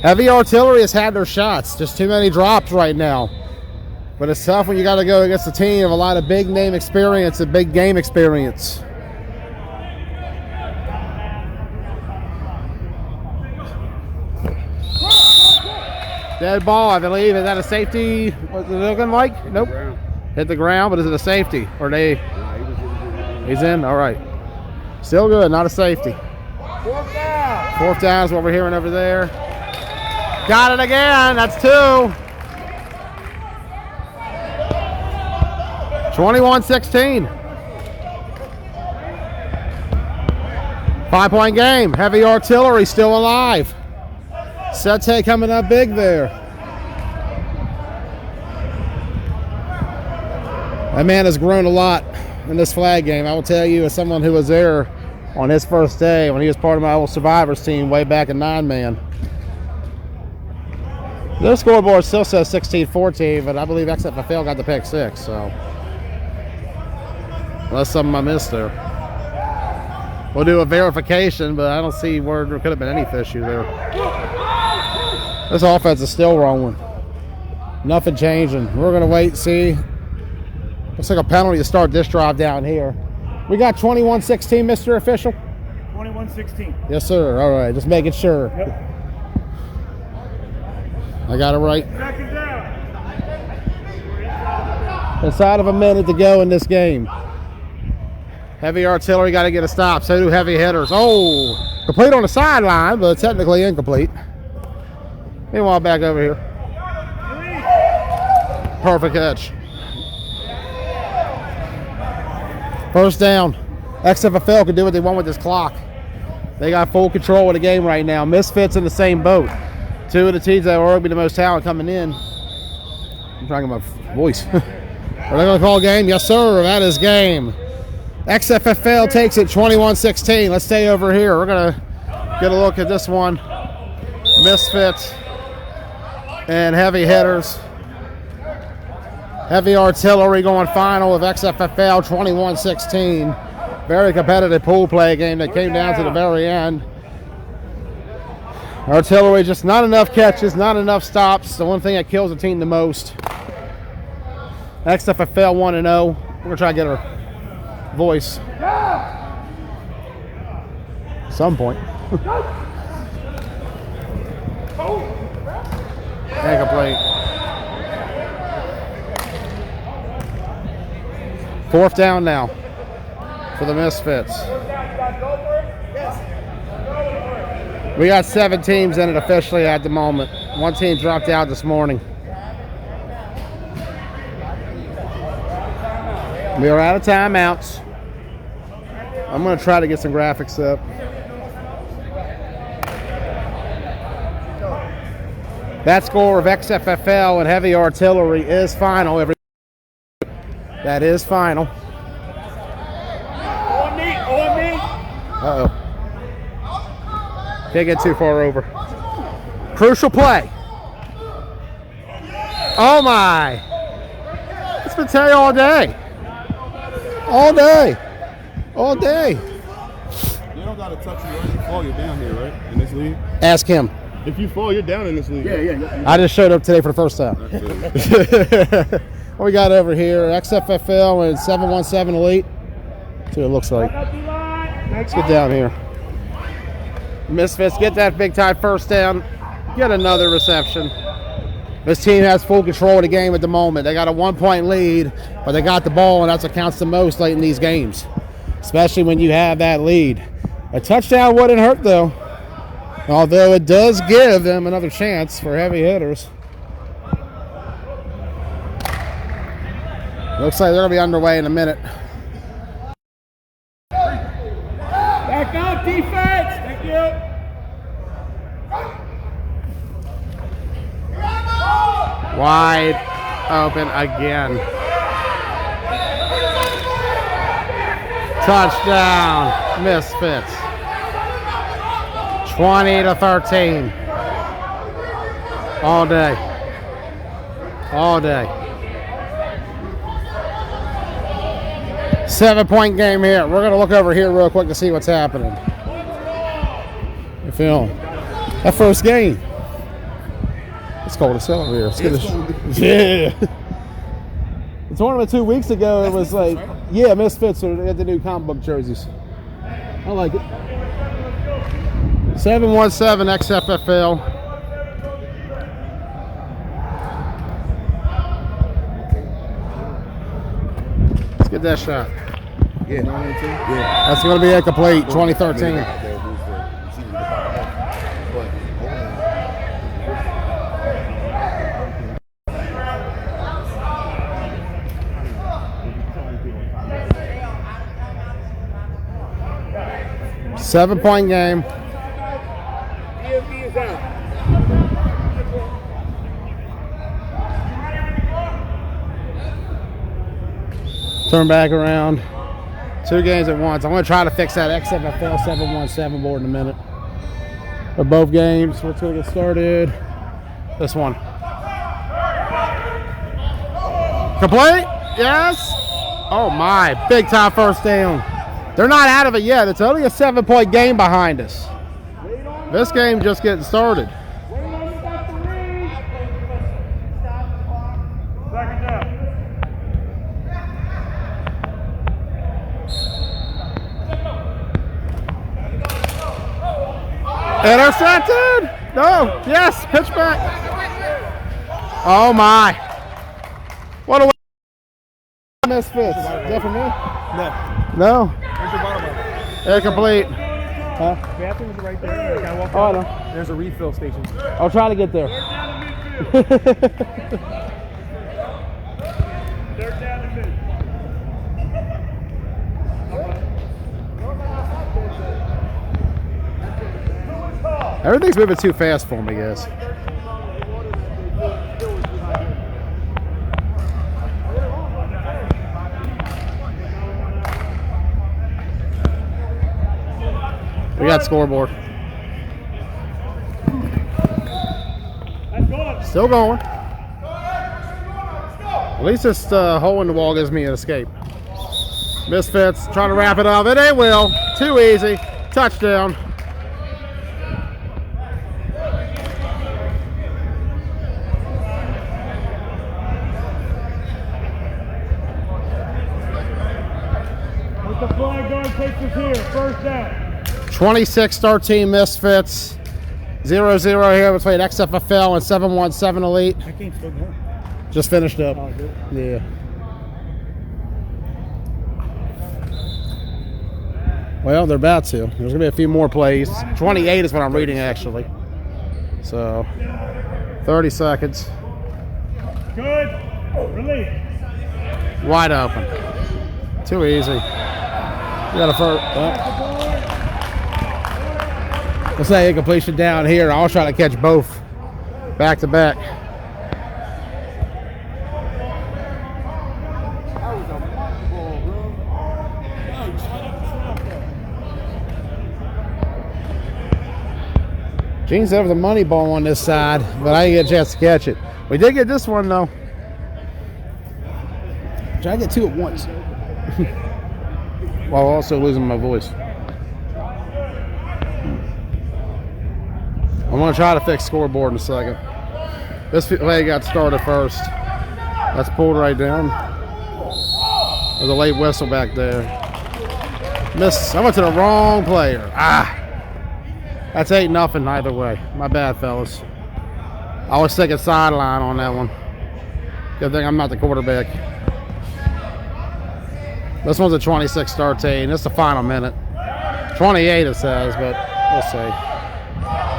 Heavy Artillery has had their shots. Just too many drops right now. But it's tough when you got to go against a team of a lot of big name experience and big game experience. Dead ball, I believe. Is that a safety? What's it looking like? Nope. Hit the ground, but is it a safety? Or they? He's in? All right. Still good, not a safety. Fourth down. Fourth down is what we're hearing over there. Got it again. That's 2. 21-16. 5-point game. Heavy Artillery still alive. Sete coming up big there. That man has grown a lot in this flag game. I will tell you, as someone who was there on his first day when he was part of my old Survivors team way back in 9-man. Their scoreboard still says 16-14, but I believe XFFL got the pick 6, so unless something I missed there. We'll do a verification, but I don't see where there could have been any issue there. This offense is still rolling. Nothing changing. We're going to wait and see. Looks like a penalty to start this drive down here. We got 21-16, Mr. Official? 21-16. Yes, sir. All right. Just making sure. Yep. I got it right. Second down. Inside of a minute to go in this game. Heavy Artillery got to get a stop. So do Heavy Hitters. Oh, complete on the sideline, but technically incomplete. Meanwhile, back over here. Perfect catch. First down. XFFL can do what they want with this clock. They got full control of the game right now. Misfits in the same boat. 2 of the teams that are arguably the most talent coming in. I'm trying to get my voice. Are they going to call game? Yes, sir. That is game. XFFL takes it 21-16. Let's stay over here. We're going to get a look at this one. Misfits and Heavy Hitters. Heavy Artillery going final of XFFL 21-16. Very competitive pool play game that came down to the very end. Artillery just not enough catches, not enough stops. The one thing that kills the team the most. XFFL 1-0. We're going to try to get our voice. At some point. Incomplete. Fourth down now for the Misfits. We got 7 teams in it officially at the moment. 1 team dropped out this morning. We are out of timeouts. I'm going to try to get some graphics up. That score of XFFL and Heavy Artillery is final. That is final. On me. Uh-oh. Can't get too far over. Crucial play. Oh my. It's been telling you all day. All day. All day. You don't got to touch you right. You fall, you're down here, right? In this league? Ask him. If you fall, you're down in this league. Yeah. I just showed up today for the first time. What we got over here? XFFL and 717 Elite. See what it looks like. Let's get down here. Misfits get that big time first down. Get another reception. This team has full control of the game at the moment. They got a 1-point lead, but they got the ball, and that's what counts the most late in these games, especially when you have that lead. A touchdown wouldn't hurt, though, although it does give them another chance for heavy hitters. Looks like they're going to be underway in a minute. Back up, defense. Thank you. Wide open again. Touchdown, Misfits. 20-13. All day. All day. 7-point game here. We're going to look over here real quick to see what's happening. You feel that first game? It's cold as hell over here. Let's get this. Yeah. The tournament 2 weeks ago, it was like, yeah, Misfits are at the new comic book jerseys. I like it. 717 XFFL. Let's get that shot. Yeah. That's going to be incomplete. 2013. 7-point game. Turn back around. 2 games at once. I'm going to try to fix that XFFL 717 board in a minute. For both games, we're going to get started. This one. Complete? Yes. Oh my, big time first down. They're not out of it yet. It's only a 7-point game behind us. This game just getting started. Intercepted! No, yes, pitch back. Oh my. What a Misfits. Is that for me? No. Where's your bottle bottle? Incomplete. Huh? Bathroom's right there. Gotta walk Oh, I down. know. There's a refill station. I'll try to get there. They're down to mid. Everything's moving too fast for me, guys. We got scoreboard. Still going. At least this hole in the wall gives me an escape. Misfits trying to wrap it up. It ain't will. Too easy. Touchdown. Let the flag guard takes us here. First down. 26-13 Misfits. 0-0 here between XFFL and 717 Elite. That game's still going. Just finished up. Oh, good. Yeah. Well, they're about to. There's going to be a few more plays. 28 is what I'm reading, actually. So, 30 seconds. Good. Release. Wide open. Too easy. You got a first. Let's say incompletion down here. I'll try to catch both back to back. Gene's have the money ball on this side, but I didn't get a chance to catch it. We did get this one though. Try to get two at once. While also losing my voice. I'm going to try to fix scoreboard in a second. This leg got started first. That's pulled right down. There's a late whistle back there. Missed. I went to the wrong player. That's 8-0 either way. My bad, fellas. I was thinking sideline on that one. Good thing I'm not the quarterback. This one's a 26-13. It's the final minute. 28 it says, but we'll see.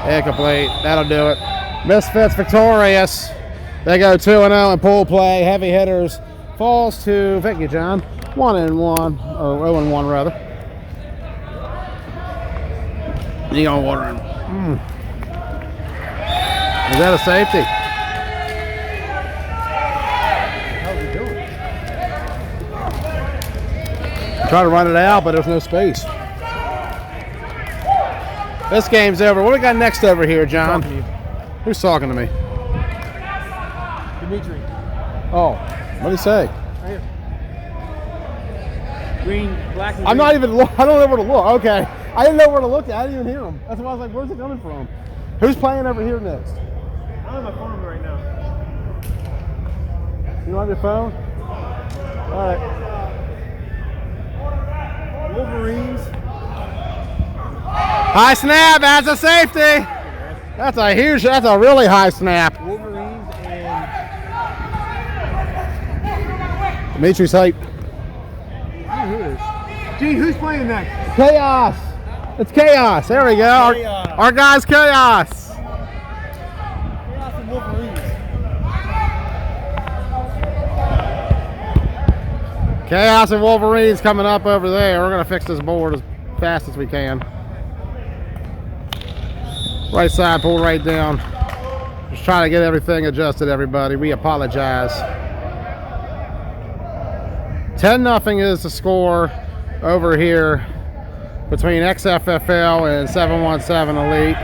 Incomplete. That'll do it. Misfits victorious. They go 2-0 in pool play. Heavy hitters falls to, thank you, John, 1-1, or 0-1 rather. Neon water in. Is that a safety? How's he doing? Try to run it out, but there's no space. This game's over. What do we got next over here, John? Who's talking to me? Dimitri. Oh, what did he say? Right here. Green, black, and I'm green. not even. I don't know where to look. Okay, I didn't know where to look at. I didn't even hear him. That's why I was like, "Where's it coming from? Who's playing over here next?" I'm on my phone right now. You don't have your phone? All right. Wolverines. High snap. That's a safety. That's a huge. That's a really high snap. Wolverines and Dimitri's hype. who is? Gee, who's playing next? Chaos. It's chaos. There we go. Chaos. Our guy's chaos. Chaos and Wolverines. Chaos and Wolverines coming up over there. We're gonna fix this board as fast as we can. Right side pulled right down. Just trying to get everything adjusted, everybody. We apologize. 10-0 is the score over here between XFFL and 717 Elite.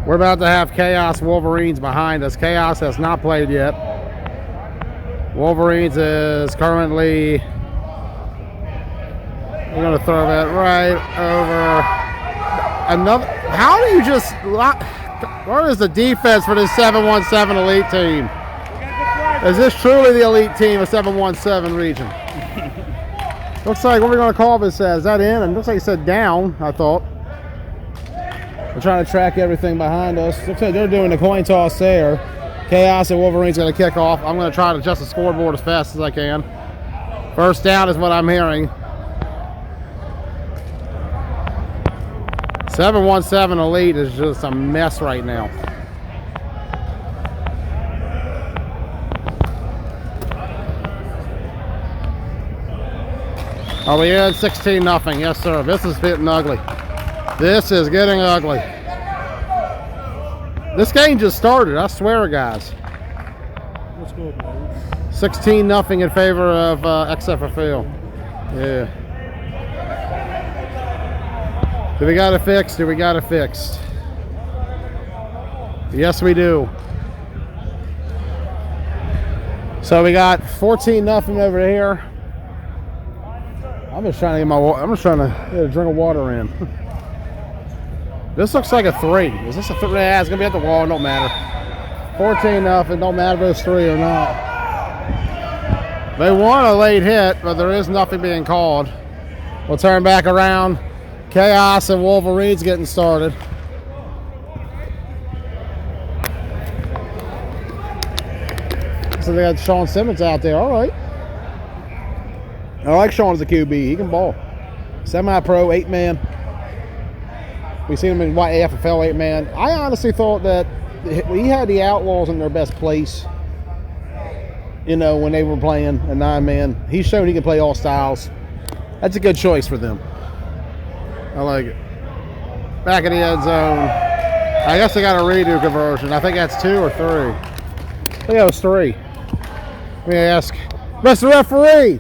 We're about to have Chaos Wolverines behind us. Chaos has not played yet. Wolverines is currently, we're going to throw that right over. Another, how do you just, where is the defense for this 717 Elite team? Is this truly the elite team of 717 region? Looks like, what are we going to call this as? Is that in? And looks like it said down, I thought. We're trying to track everything behind us. Looks like they're doing the coin toss there. Chaos and Wolverines going to kick off. I'm going to try to adjust the scoreboard as fast as I can. First down is what I'm hearing. 717 Elite is just a mess right now. Are we in? 16-0. Yes, sir. This is getting ugly. This is getting ugly. This game just started, I swear, guys. Let's go, boys. 16-0 in favor of XFFL. Yeah. Do we got it fixed? Do we got it fixed? Yes, we do. So we got 14-0 over here. I'm just trying to get I'm just trying to get a drink of water in. This looks like a 3. Is this a 3? Yeah, it's gonna be at the wall. Don't matter. 14-0. Don't matter if it's 3 or not. They want a late hit, but there is nothing being called. We'll turn back around. Chaos and Wolverines getting started. So they got Sean Simmons out there. All right. I like Sean as a QB. He can ball. Semi-pro, 8-man. We've seen him in YAFFL 8-man. I honestly thought that he had the Outlaws in their best place. You know, when they were playing a 9-man. He's shown he can play all styles. That's a good choice for them. I like it. Back in the end zone. I guess they got a redo conversion. I think that's 2 or 3. I think that was 3. Let me ask. Mr. Referee,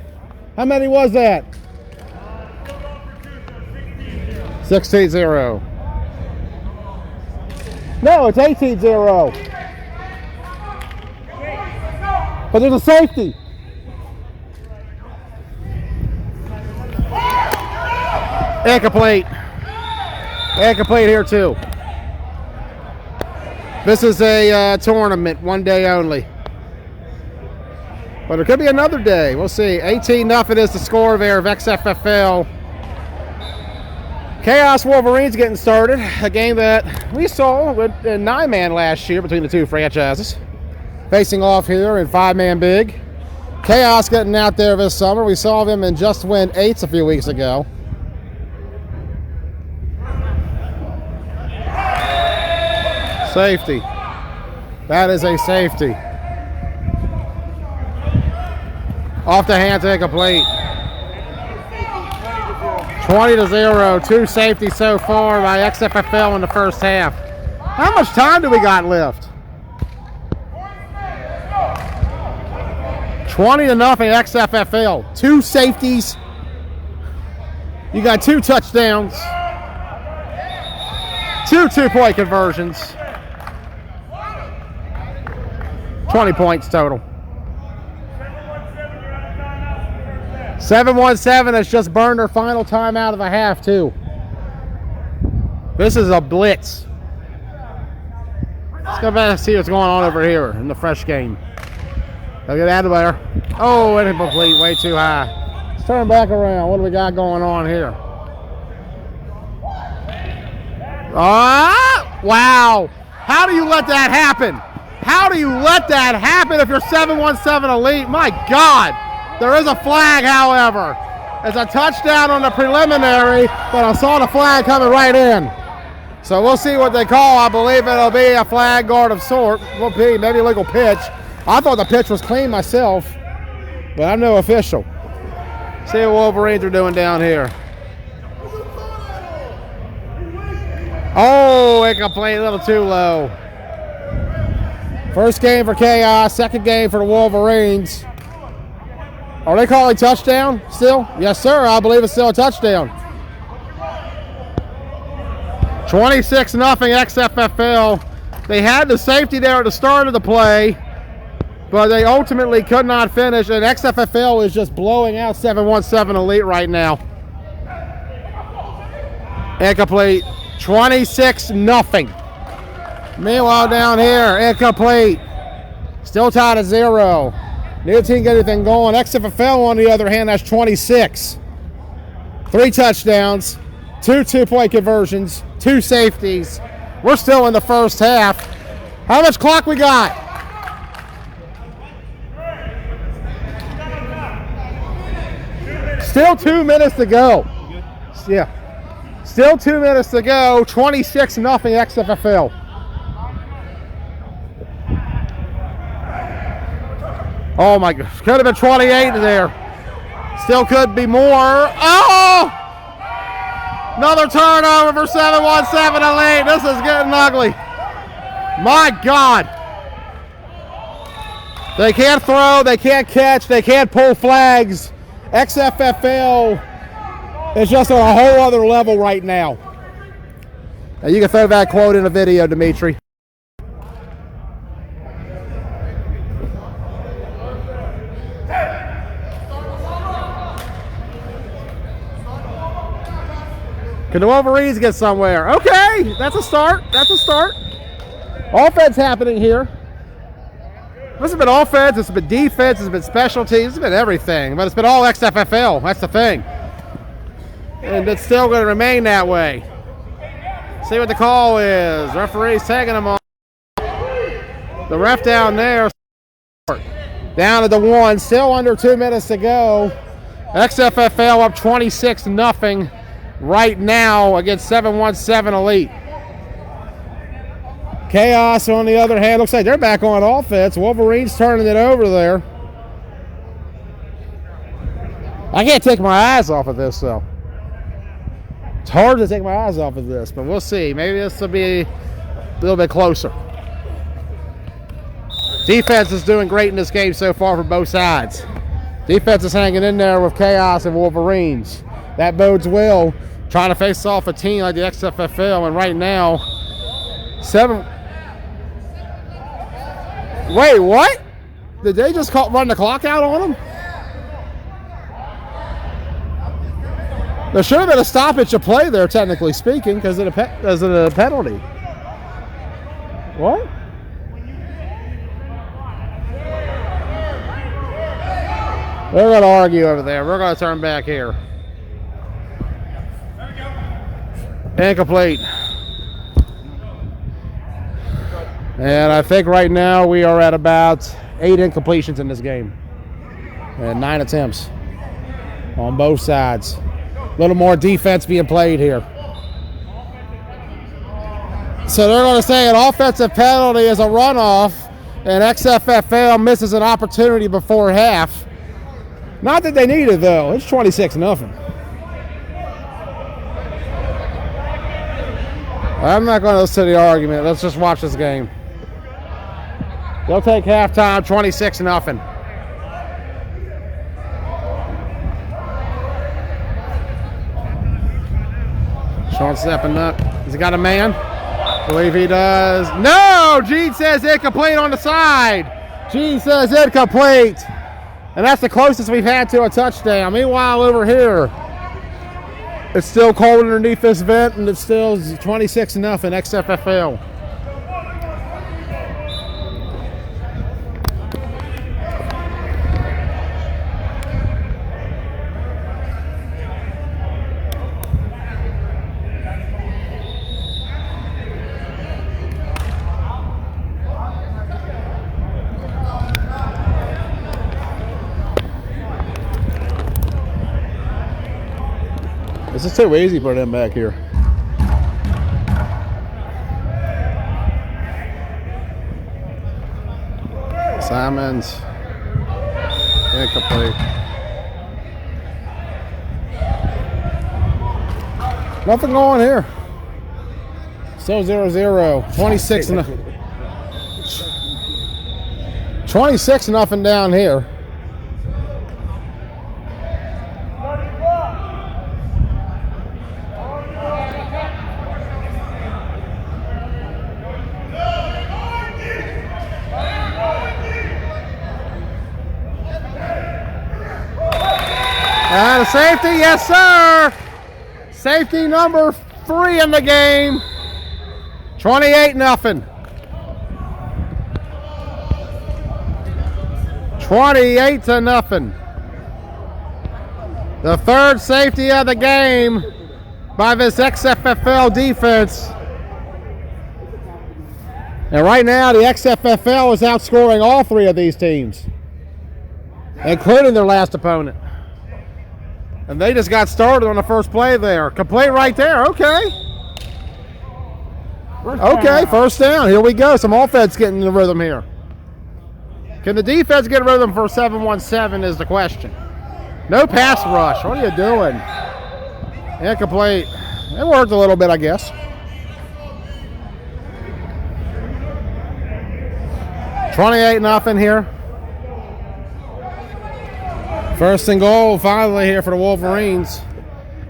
how many was that? 16-0. No, it's 18-0. But there's a safety. Incomplete. Incomplete here too. This is a tournament, 1 day only. But it could be another day. We'll see. 18-0 is the score there of XFFL. Chaos Wolverines getting started. A game that we saw with a 9-man last year between the two franchises. Facing off here in 5-man big. Chaos getting out there this summer. We saw them in Just Win 8s a few weeks ago. Safety. That is a safety. Off the hands, incomplete. 20-0. 2 safeties so far by XFFL in the first half. How much time do we got left? 20-0 XFFL. 2 safeties. You got 2 touchdowns. 2 2-point conversions. 20 points total. 7-1-7 has just burned their final time out of the half, too. This is a blitz. Let's go back and see what's going on over here in the fresh game. Look at that there. Oh, incomplete, way too high. Let's turn back around. What do we got going on here? Ah, wow. How do you let that happen? How do you let that happen if you're 7-1-7 elite? My God. There is a flag, however. It's a touchdown on the preliminary, but I saw the flag coming right in. So we'll see what they call. I believe it'll be a flag guard of sort. Will be maybe a legal pitch. I thought the pitch was clean myself, but I'm no official. See what Wolverines are doing down here. Oh, incomplete, a little too low. First game for Chaos, second game for the Wolverines. Are they calling touchdown still? Yes, sir. I believe it's still a touchdown. 26-0 XFFL. They had the safety there at the start of the play, but they ultimately could not finish, and XFFL is just blowing out 7-1-7 elite right now. Incomplete. 26-0. Meanwhile, down here, incomplete. Still tied at 0. Neither team get anything going. XFFL, on the other hand, has 26. 3 touchdowns, 2 2-point conversions, 2 safeties. We're still in the first half. How much clock we got? Still 2 minutes to go. Yeah. Still 2 minutes to go. 26-0 XFFL. Oh my God, could have been 28 there. Still could be more. Oh! Another turnover for 7-1-7 elite. This is getting ugly. My God. They can't throw, they can't catch, they can't pull flags. XFFL is just on a whole other level right now. Now you can throw that quote in the video, Dimitri. Can the Wolverines get somewhere? Okay, that's a start. That's a start. Offense happening here. This has been offense, it's been defense, it's been special teams, it's been everything. But it's been all XFFL. That's the thing. And it's still going to remain that way. See what the call is. Referee's taking them off. The ref down there. Down to the 1. Still under 2 minutes to go. XFFL up 26-0 right now against 717 Elite. Chaos, on the other hand, looks like they're back on offense. Wolverines turning it over there. I can't take my eyes off of this, though. It's hard to take my eyes off of this, but we'll see. Maybe this will be a little bit closer. Defense is doing great in this game so far for both sides. Defense is hanging in there with Chaos and Wolverines. That bodes well, trying to face off a team like the XFFL, and right now, 7... Wait, what? Did they just run the clock out on them? There should have been a stoppage of play there, technically speaking, because of the penalty. What? They're going to argue over there. We're going to turn back here. Incomplete. And I think right now we are at about 8 incompletions in this game. And 9 attempts on both sides. A little more defense being played here. So they're going to say an offensive penalty is a runoff, and XFFL misses an opportunity before half. Not that they need it, though. It's 26-0. I'm not going to listen to the argument. Let's just watch this game. They'll take halftime, 26-0. Sean stepping up. Has he got a man? I believe he does. No! Gene says incomplete on the side. Gene says incomplete. And that's the closest we've had to a touchdown. Meanwhile, over here, it's still cold underneath this vent, and it's still 26-0 XFFL. This is too easy for them back here. Simons. Incomplete. Nothing going here. Still 0-0. 26-0 down here. And a safety, yes sir! Safety number 3 in the game. 28-0. 28-0. The third safety of the game by this XFFL defense. And right now the XFFL is outscoring all 3 of these teams, including their last opponent. And they just got started on the first play there. Complete right there. Okay. Okay, first down. Here we go. Some offense getting the rhythm here. Can the defense get a rhythm for 717 is the question. No pass rush. What are you doing? Incomplete. It worked a little bit, I guess. $28-0 here. First and goal finally here for the Wolverines.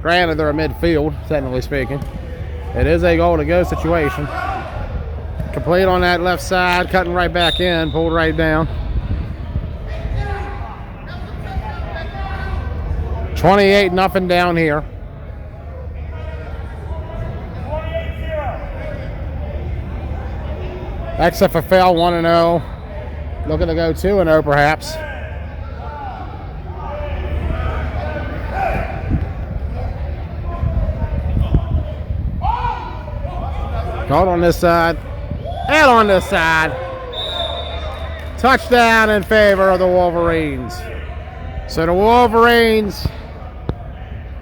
Granted, they're a midfield, technically speaking. It is a goal-to-go situation. Complete on that left side, cutting right back in, pulled right down. 28-0 down here. XFFL 1-0. Looking to go 2-0 perhaps. Caught on this side and on this side. Touchdown in favor of the Wolverines. So the Wolverines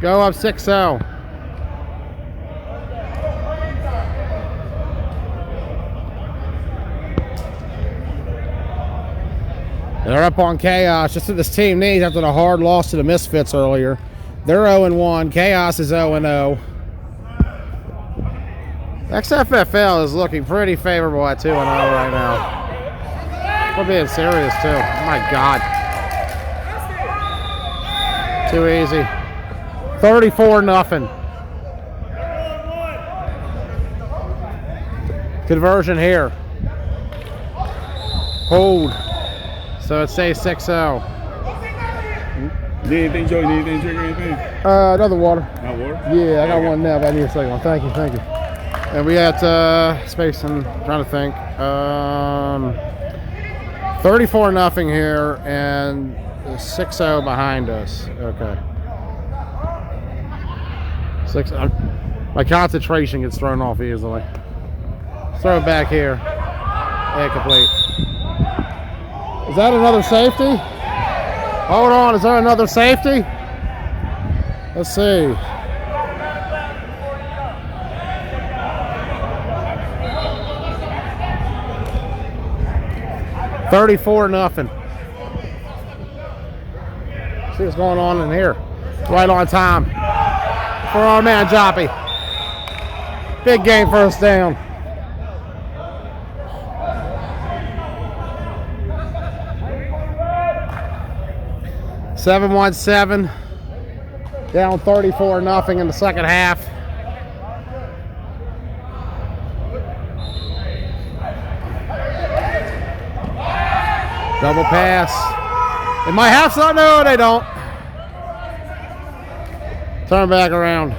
go up 6-0. They're up on Chaos. Just what this team needs after the hard loss to the Misfits earlier. They're 0-1. Chaos is 0-0. XFFL is looking pretty favorable at 2-0 right now. We're being serious too. Oh my God. Too easy. 34-0. Conversion here. Hold. So it stays 6-0. Need anything, Joe? You need anything, drink or anything? Another water. Not water? Yeah, I got one now, but I need a second one. Thank you, thank you. And we got space and trying to think. 34-0 here and 6-0 behind us. Okay. My concentration gets thrown off easily. Throw it back here. Incomplete. Is that another safety? Hold on, is there another safety? Let's see. $34-0. See what's going on in here. Right on time for our man Joppy. Big game, first down. $7-17, down 34-0 in the second half. Double pass. They might have some. No, they don't. Turn back around.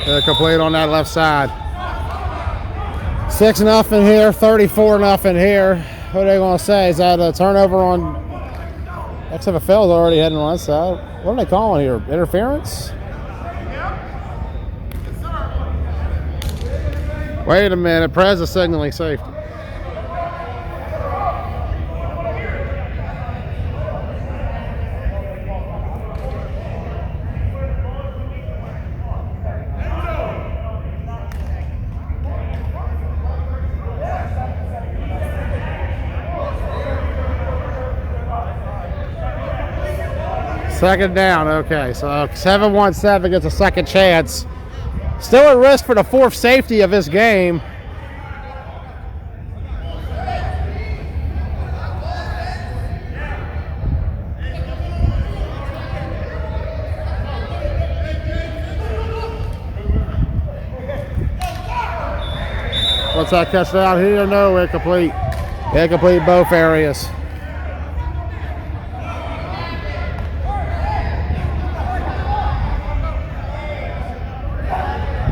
They're complete on that left side. 6-0 here, 34-0 here. What are they going to say? Is that a turnover on XFFL is already heading on that side? What are they calling here? Interference? Wait a minute. Prez is signaling safety. Second down, okay, so 7-17 gets a second chance. Still at risk for the fourth safety of this game. What's that catch down here? No, incomplete. Incomplete both areas.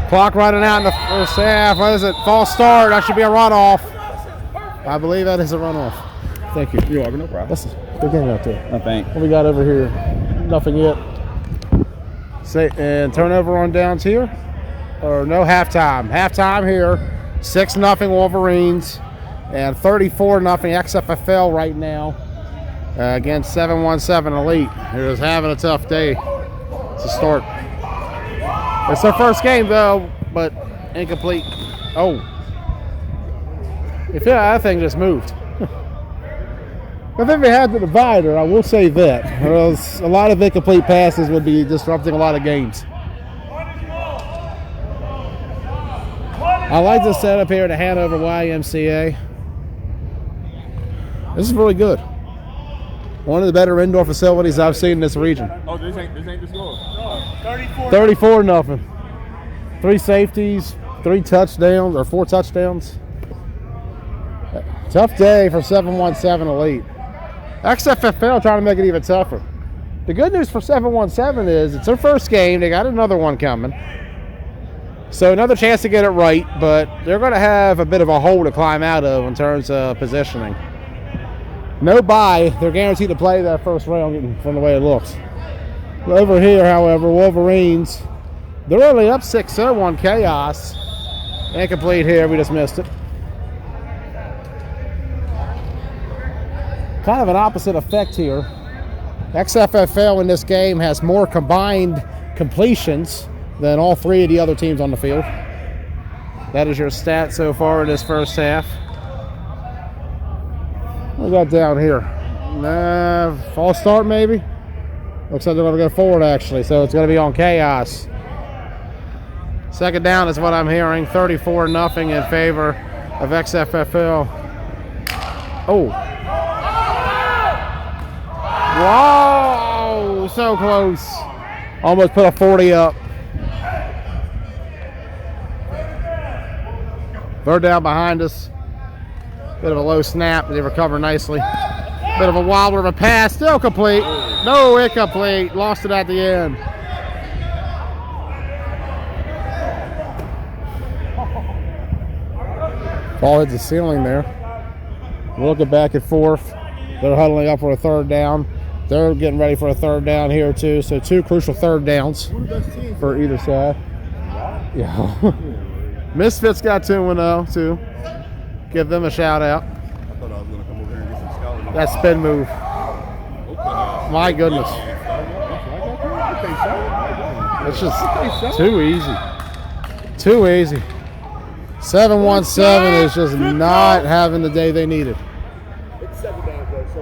Clock running out in the first half. What is it? False start. That should be a runoff. I believe that is a runoff. Thank you. You're welcome, no problem. That's a good game out there. I think. What we got over here? Nothing yet. And turnover on downs here? Or no, halftime. Halftime here. 6-0 Wolverines. And 34-0 XFFL right now. Against 7-17 Elite. Who is having a tough day to start. It's their first game though, but incomplete. Oh. If that thing just moved. I think we had the divider, I will say that. Or else a lot of incomplete passes would be disrupting a lot of games. I like the setup here at Hanover YMCA. This is really good. One of the better indoor facilities I've seen in this region. Oh, this ain't the score. 34-0. 3 safeties, 3 touchdowns, or 4 touchdowns. Tough day for 7-17 Elite. XFFL trying to make it even tougher. The good news for 7-17 is it's their first game. They got another one coming. So another chance to get it right, but they're going to have a bit of a hole to climb out of in terms of positioning. No bye. They're guaranteed to play that first round from the way it looks. Over here, however, Wolverines, they're only up 6-0 on Chaos. Incomplete here. We just missed it. kind of an opposite effect here. XFFL in this game has more combined completions than all three of the other teams on the field. That is your stat so far in this first half. What we got down here? False start maybe? Looks like they're going to go forward actually, so it's going to be on chaos. Second down is what I'm hearing. 34-0 in favor of XFFL. Oh. Whoa! So close. Almost put a 40 up. Third down behind us. Bit of a low snap, but they recover nicely. Bit of a wobbler of a pass. Still complete. No, incomplete. Lost it at the end. Ball hits the ceiling there. We're looking back and forth. They're huddling up for a third down. They're getting ready for a third down here too. So 2 crucial third downs for either side. Yeah. Misfits got 2-0 too. Give them a shout out. I thought I was going to come over here and get some scouting. That spin move. My goodness. It's just too easy. Too easy. 7-1-7 is just not having the day they needed.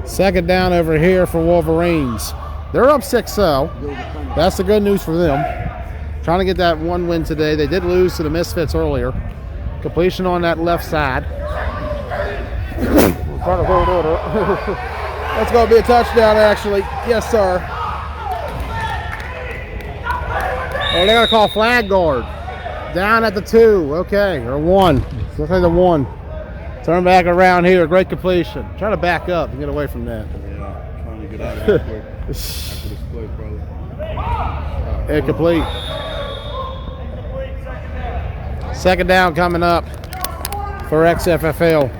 Second down over here for Wolverines. They're up 6-0. That's the good news for them. Trying to get that one win today. They did lose to the Misfits earlier. Completion on that left side. That's going to be a touchdown, actually. Yes, sir. Oh, they're going to call flag guard. Down at the 2. Okay, or 1. Looks like the 1. Turn back around here. Great completion. Try to back up and get away from that. Yeah, trying to get out of here quick. After this play, probably. Incomplete. Second down coming up for XFFL.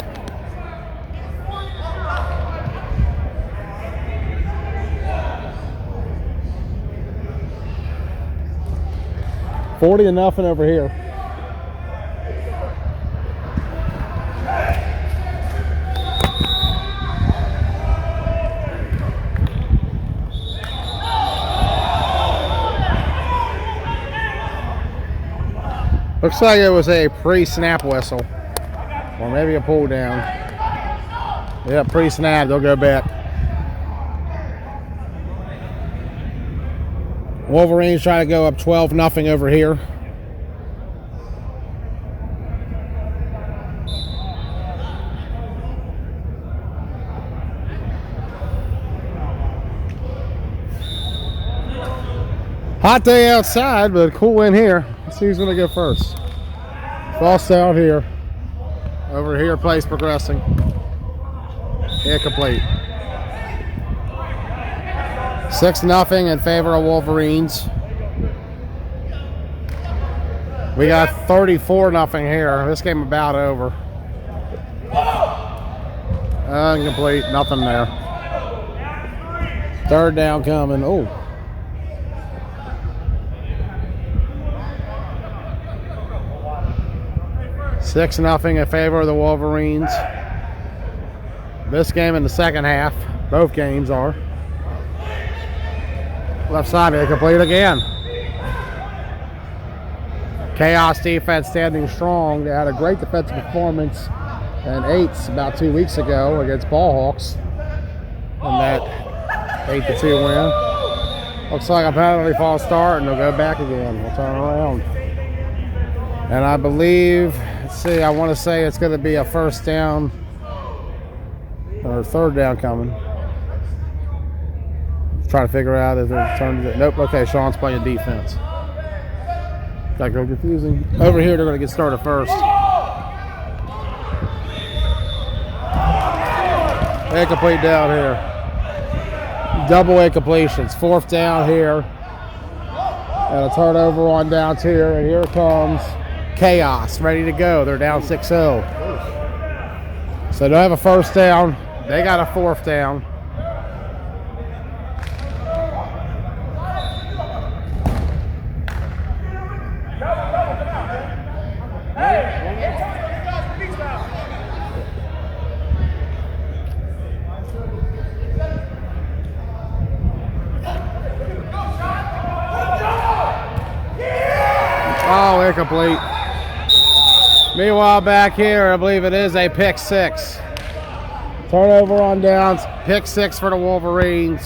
$40-0 over here. Looks like it was a pre-snap whistle, or maybe a pull down. Yeah, pre-snap. They'll go back. Wolverines trying to go up 12-0 over here. Hot day outside, but cool in here. Let's see who's going to go first. False out here. Over here, place progressing. Incomplete. 6-0 in favor of Wolverines. We got 34-0 here. This game about over. Incomplete. Nothing there. Third down coming. Oh. Six nothing in favor of the Wolverines. This game in the second half. Both games are. Left side incomplete again. Chaos defense standing strong. They had a great defensive performance in 8s about 2 weeks ago against Ballhawks. And that 8-2 win. Looks like a penalty false start, and they'll go back again. We'll turn around. And I believe, let's see, I want to say it's going to be a first down or third down coming. Trying to figure out if they're turning it. Nope. Okay, Sean's playing defense. Got go confusing. Over here, they're going to get started first. Incomplete down here. Double incompletions. Fourth down here. And a turnover on down here. And here comes Chaos, ready to go. They're down 6-0. So they have a first down. They got a fourth down. Incomplete. Meanwhile, back here, I believe it is a pick six. Turnover on downs. Pick six for the Wolverines.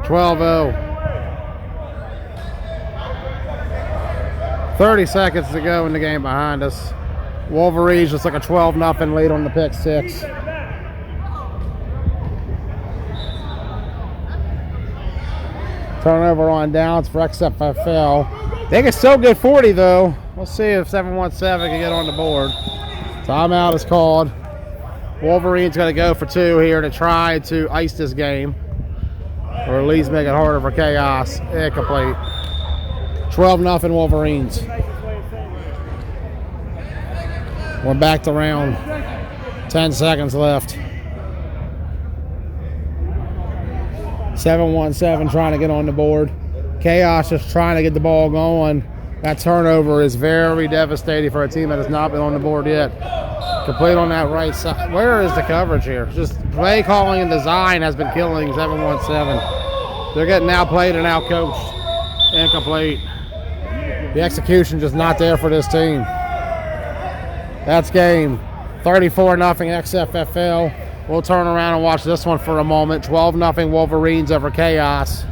12-0. 30 seconds to go in the game behind us. Wolverines just like a 12-0 lead on the pick six. Turnover on downs for XFFL. They can still get 40 though. We'll see if 717 can get on the board. Timeout is called. Wolverines going to go for 2 here to try to ice this game, or at least make it harder for Chaos. Incomplete. 12-0 Wolverines. We're back to round. 10 seconds left. 717 trying to get on the board. Chaos just trying to get the ball going. That turnover is very devastating for a team that has not been on the board yet. Complete on that right side. Where is the coverage here? Just play calling and design has been killing 717. They're getting outplayed and outcoached. Incomplete. The execution just not there for this team. That's game. 34-0 XFFL. We'll turn around and watch this one for a moment. 12-0 Wolverines over Chaos.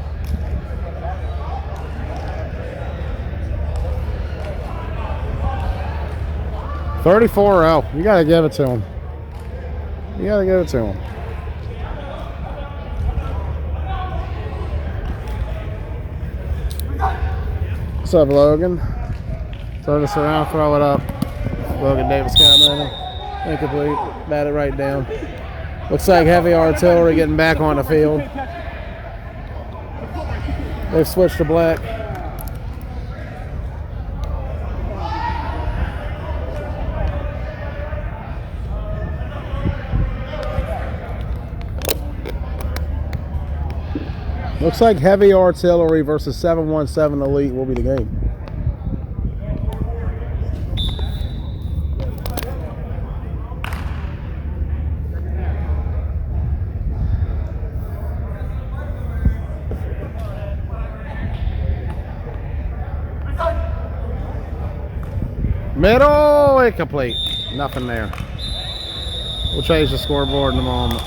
$34-0. You gotta give it to him. You gotta give it to him. What's up, Logan? Turn this around, throw it up. Logan Davis coming in. Incomplete. Bat it right down. Looks like heavy artillery getting back on the field. They've switched to black. Looks like heavy artillery versus 717 Elite will be the game. Middle, incomplete. Nothing there. We'll change the scoreboard in a moment.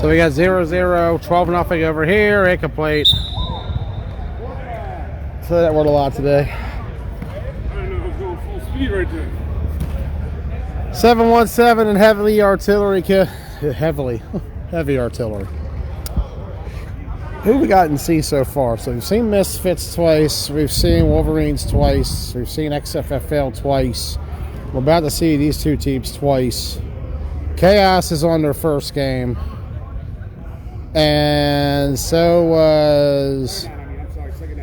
So we got 0-0, 12-0 over here, incomplete. So that word a lot today. I don't know, I was going full speed right there. 717 and heavy artillery. Heavy artillery. Who we got in C so far? So we've seen Misfits twice, we've seen Wolverines twice, we've seen XFFL twice. We're about to see these two teams twice. Chaos is on their first game. And so was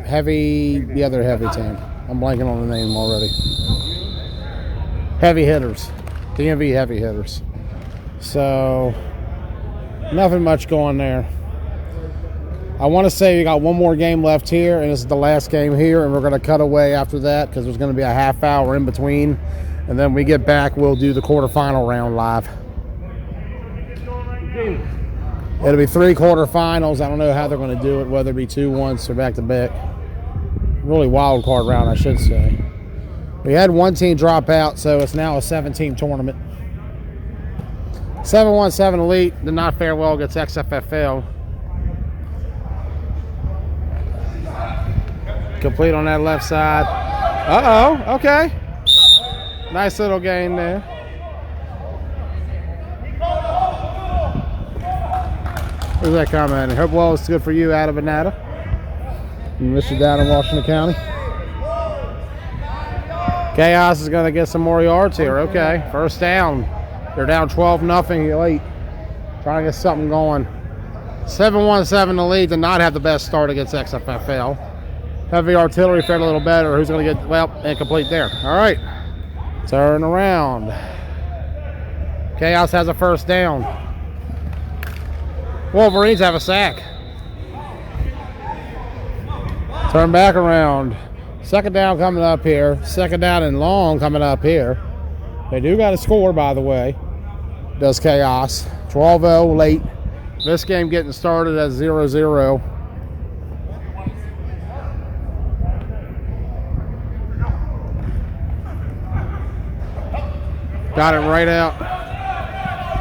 the other heavy team. I'm blanking on the name already. Heavy hitters. DMV heavy hitters. So, nothing much going there. I want to say we got one more game left here, and this is the last game here, and we're going to cut away after that because there's going to be a half hour in between. And then when we get back, we'll do the quarterfinal round live. It'll be 3 quarterfinals. I don't know how they're going to do it, whether it be 2-1 or back-to-back. Really wild card round, I should say. We had one team drop out, so it's now a 7-team tournament. 717 Elite did not fare well against XFFL. Complete on that left side. Uh-oh, okay. Nice little game there. Who's that comment? Hope well it's good for you out of Anata. You missed it down in Washington County. Chaos is going to get some more yards here. Okay, first down. They're down 12-0 late. Trying to get something going. 717 the lead did not have the best start against XFFL. Heavy artillery fared a little better. Who's going to get, well, incomplete there. All right. Turn around. Chaos has a first down. Wolverines have a sack. Turn back around. Second down coming up here. Second down and long coming up here. They do got to score, by the way. Does Chaos. 12-0 late. This game getting started at 0-0. Got it right out.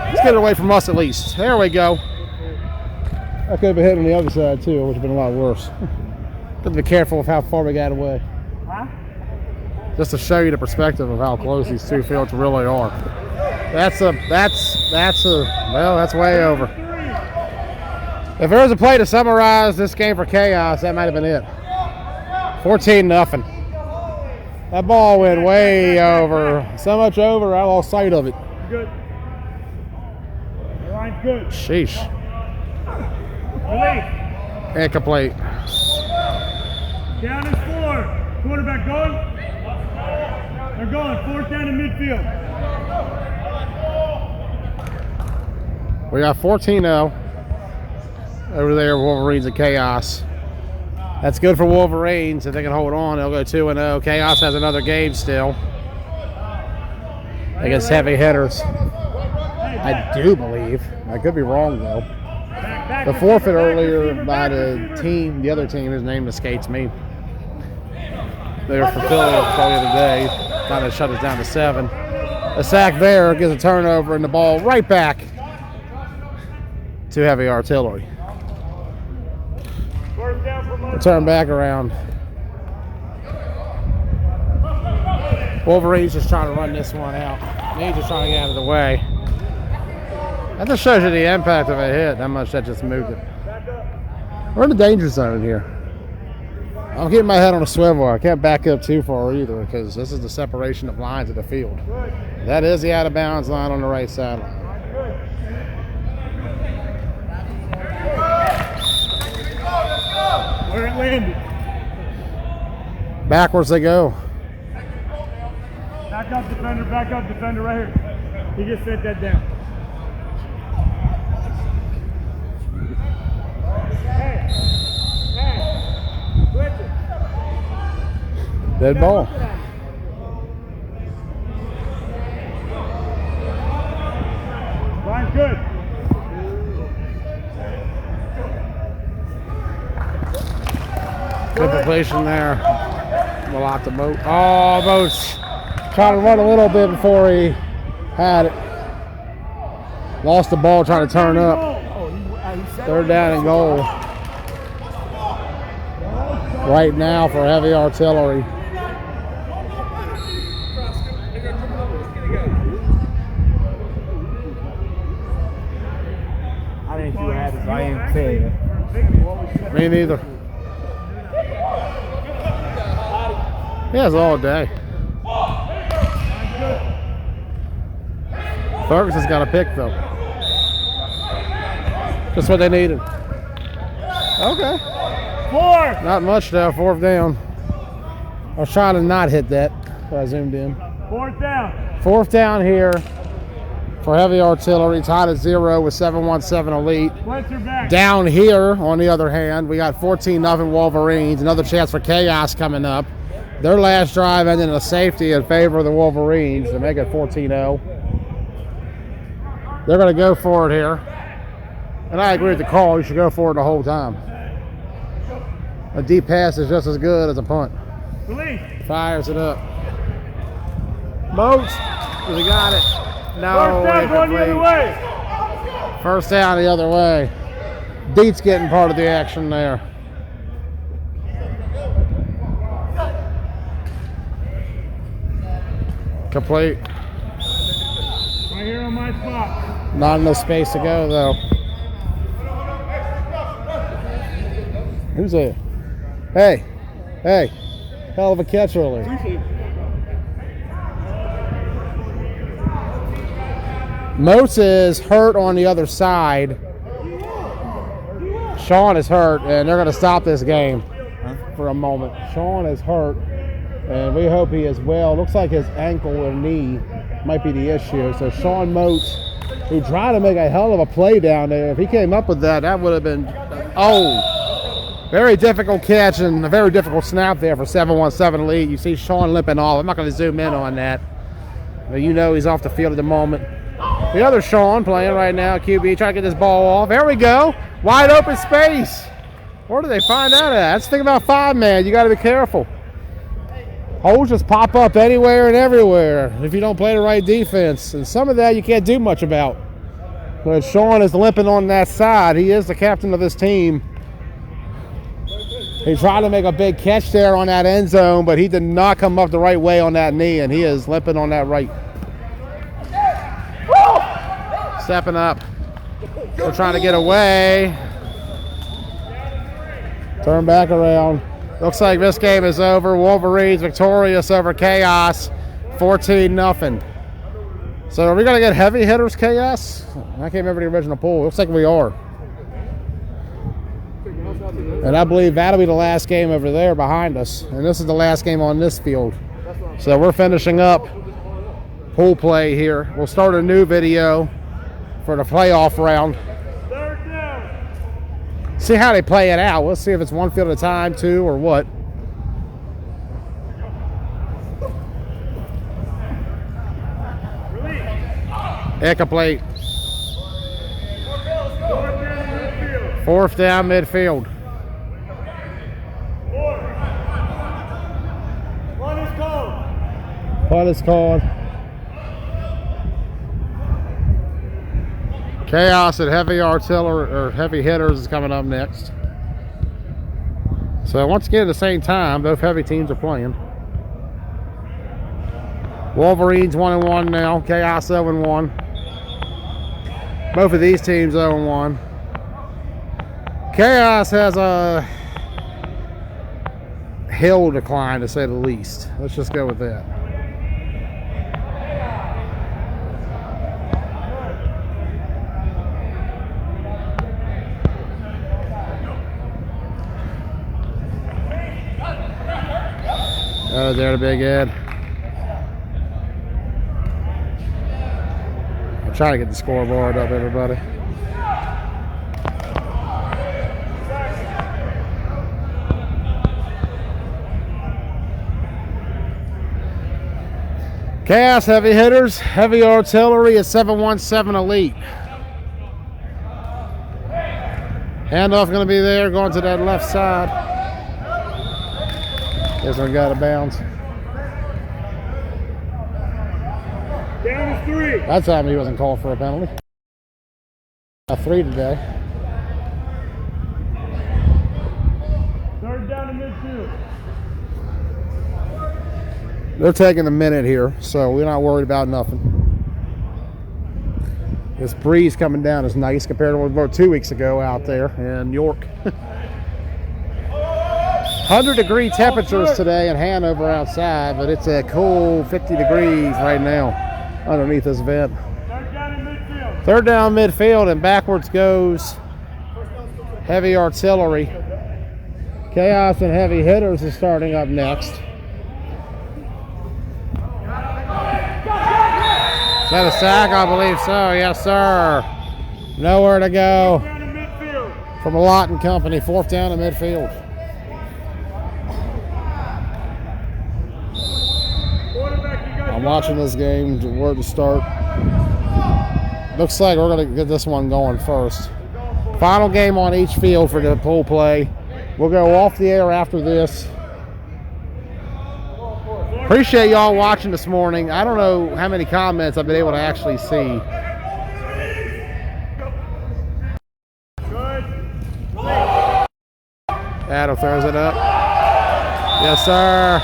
Let's get it away from us at least. There we go. I could have been hit on the other side too. It would have been a lot worse. Got to be careful of how far we got away. Huh? Just to show you the perspective of how close these two fields really are. That's way over. If there was a play to summarize this game for Chaos, that might have been it. 14-0. That ball went way over. So much over, I lost sight of it. Good. The line's good. Sheesh. Release. Incomplete. Down is 4. Quarterback going. They're going. 4th down in midfield. We got 14-0 over there, Wolverines and Chaos. That's good for Wolverines. If they can hold on, they'll go 2-0. Chaos has another game still against heavy hitters. I do believe. I could be wrong though. The forfeit earlier by the other team, his name escapes me. They were for Philadelphia the other day. Kind of shut us down to 7. A sack there gives a turnover and the ball right back to heavy artillery. We'll turn back around. Wolverines just trying to run this one out. Me just trying to get out of the way. That just shows you the impact of a hit, how much that just moved it. We're in the danger zone here. I'm keeping my head on a swivel. I can't back up too far either because this is the separation of lines of the field. That is the out of bounds line on the right sideline. Where it landed. Backwards they go. Back up defender right here. He just set that down. Hey, switch it. Dead ball. Line's good. Good completion there. We'll lock the boat. Oh, boats. Trying to run a little bit before he had it. Lost the ball trying to turn up. 3rd down and goal. Right now for heavy artillery. I didn't see what happened, so I ain't saying it. Me neither. He has all day. Ferguson's got a pick though. Just what they needed. Okay. 4. Not much though, 4th down. I was trying to not hit that, but I zoomed in. 4th down. 4th down here for heavy artillery, tied at 0 with 7-1-7 elite. Spencer back. Down here, on the other hand, we got 14-0 Wolverines. Another chance for Chaos coming up. Their last drive ended in a safety in favor of the Wolverines to make it 14-0. They're going to go for it here. And I agree with the call. You should go for it the whole time. A deep pass is just as good as a punt. Release. Fires it up. Boats. We got it. No. 1st down going the other way. 1st down the other way. Deet's getting part of the action there. Complete. Right here on my spot. Not enough space to go though. Who's there? Hey. Hey. Hell of a catch earlier. Moats is hurt on the other side. Sean is hurt, and they're going to stop this game for a moment. Sean is hurt. and we hope he is well. Looks like his ankle or knee might be the issue. So Sean Moats, who tried to make a hell of a play down there, if he came up with that, that would have been, very difficult catch and a very difficult snap there for 7-1-7 lead. You see Sean limping off. I'm not going to zoom in on that, but you know he's off the field at the moment. The other Sean playing right now, QB, trying to get this ball off. There we go. Wide open space. Where do they find that at? That's the thing about 5-man. You got to be careful. Holes just pop up anywhere and everywhere if you don't play the right defense. And some of that you can't do much about. But Sean is limping on that side. He is the captain of this team. He tried to make a big catch there on that end zone, but he did not come up the right way on that knee, and he is limping on that right. Stepping up. They're trying to get away. Turn back around. Looks like this game is over. Wolverines victorious over Chaos, 14-0. So are we going to get heavy hitters, Chaos? I can't remember the original poll. Looks like we are. And I believe that'll be the last game over there behind us. And this is the last game on this field. So we're finishing up pool play here. We'll start a new video for the playoff round. See how they play it out. We'll see if it's one field at a time, two, or what. Incomplete. Fourth down midfield. Punt is called. Chaos and heavy artillery or heavy hitters is coming up next. So once again at the same time, both heavy teams are playing. Wolverines 1-1 now. Chaos 0-1. Both of these teams 0-1. Chaos has a hill decline, to say the least. Let's just go with that. Oh, there the big Ed. I'm trying to get the scoreboard up, everybody. Chaos heavy hitters, heavy artillery at 7-1-7 elite. Handoff going to be there, going to that left side. This one got out of bounds. Down to 3. That time he wasn't called for a penalty. A 3 today. Third down to midfield. They're taking a minute here, so we're not worried about nothing. This breeze coming down is nice compared to what about 2 weeks ago out there in York. 100-degree temperatures today in Hanover outside, but it's a cool 50 degrees right now underneath this vent. Third down in midfield. Third down midfield, and backwards goes heavy artillery. Chaos and heavy hitters is starting up next. Is that a sack? I believe so. Yes, sir. Nowhere to go Down in midfield. from a Lot and Company. Fourth down to midfield. I'm watching this game, where to start. Looks like we're going to get this one going first. Final game on each field for the pool play. We'll go off the air after this. Appreciate y'all watching this morning. I don't know how many comments I've been able to actually see. Adam throws it up. Yes, sir.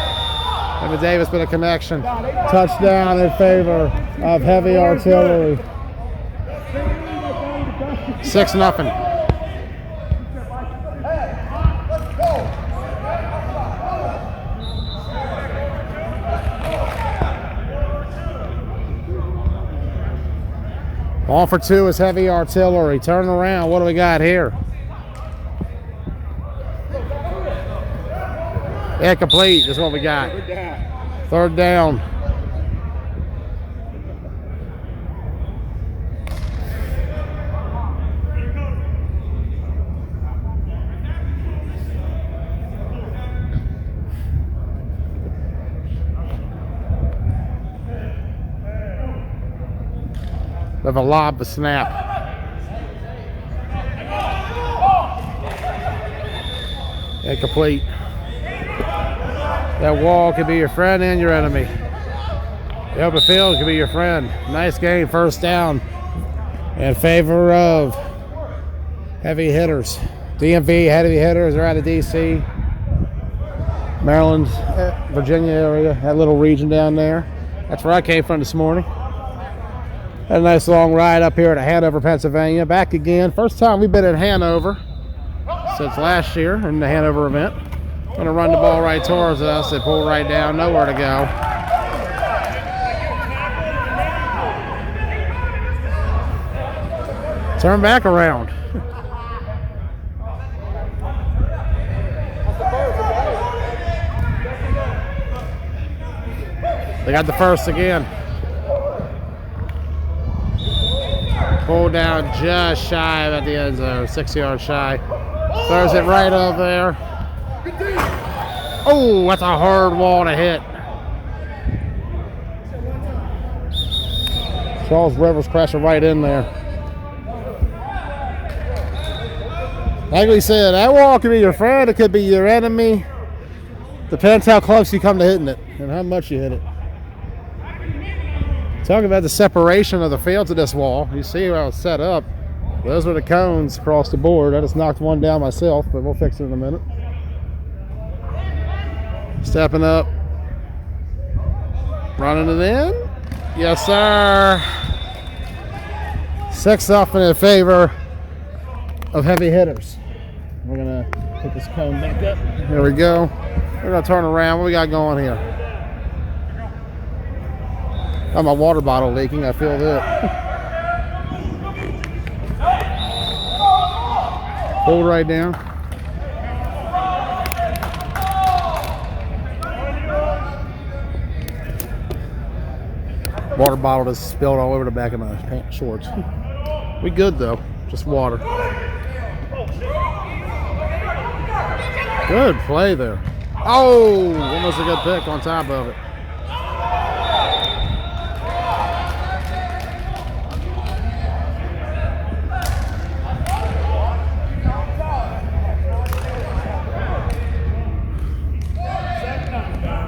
Evan Davis with a connection. Touchdown in favor of heavy artillery. 6-0. On for 2 is heavy artillery. Turn around. What do we got here? Incomplete is what we got. Third down. With a lob to snap. Incomplete. That wall could be your friend and your enemy. The open field could be your friend. Nice game, first down in favor of heavy hitters. DMV heavy hitters are out of DC, Maryland, Virginia area, that little region down there. That's where I came from this morning. Had a nice long ride up here to Hanover, Pennsylvania. Back again. First time we've been in Hanover since last year in the Hanover event. Gonna run the ball right towards us. They pull right down, nowhere to go. Turn back around. They got the first again. Pull down just shy of at the end zone, 6 yards shy. Throws it right up there. Oh, that's a hard wall to hit. Charles Rivers crashing right in there. Like we said, that wall could be your friend, it could be your enemy. Depends how close you come to hitting it and how much you hit it. Talking about the separation of the field to this wall. You see how it's set up. Those are the cones across the board. I just knocked one down myself, but we'll fix it in a minute. Stepping up. Running it in. Yes, sir. 6-0 in favor of heavy hitters. We're going to put this cone back up. There we go. We're going to turn around. What we got going here? Got my water bottle leaking. I feel that. Hold right down. Water bottle just spilled all over the back of my pants shorts. We good though. Just water. Good play there. Oh, almost a good pick on top of it.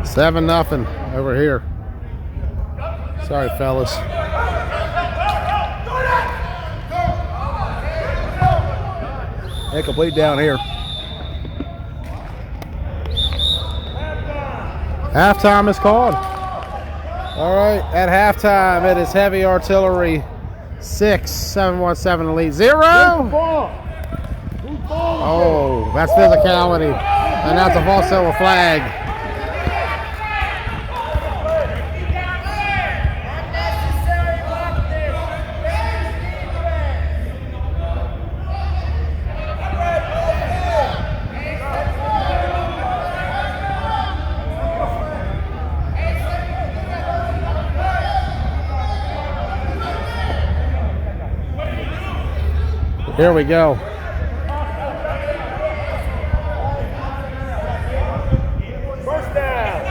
Seven nothing over here. Sorry, fellas. Incomplete down here. Halftime is called. All right, at halftime it is Heavy Artillery 6, 717 Elite 0. Oh, that's physicality. And that's a false silver flag. Here we go. First down.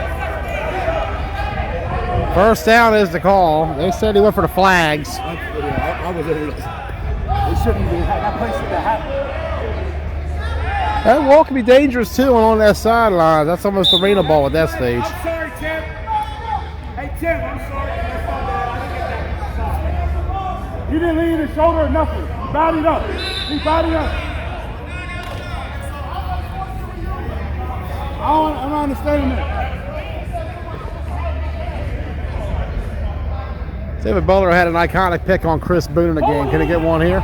First down is the call. They said he went for the flags. I was over there. They shouldn't be. That place should have happened. That wall can be dangerous too on that sideline. That's almost arena ball at that stage. I'm sorry, Tim. Hey, Tim, I'm sorry. You didn't lean his shoulder or nothing. You bodied up. He bodied up. I'm not understanding that. David Butler had an iconic pick on Chris Boone in the game. Can he get one here?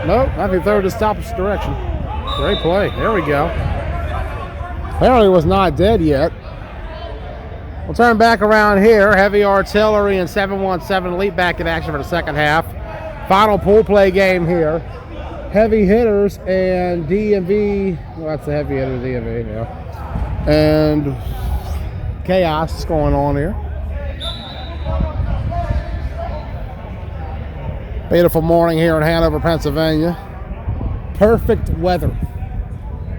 Nope. I can throw it this opposite direction. Great play. There we go. Apparently was not dead yet. We'll turn back around here. Heavy Artillery and 717 Elite back in action for the second half. Final pool play game here. Heavy Hitters and DMV. Well, that's the Heavy Hitters, DMV, yeah. And chaos is going on here. Beautiful morning here in Hanover, Pennsylvania. Perfect weather.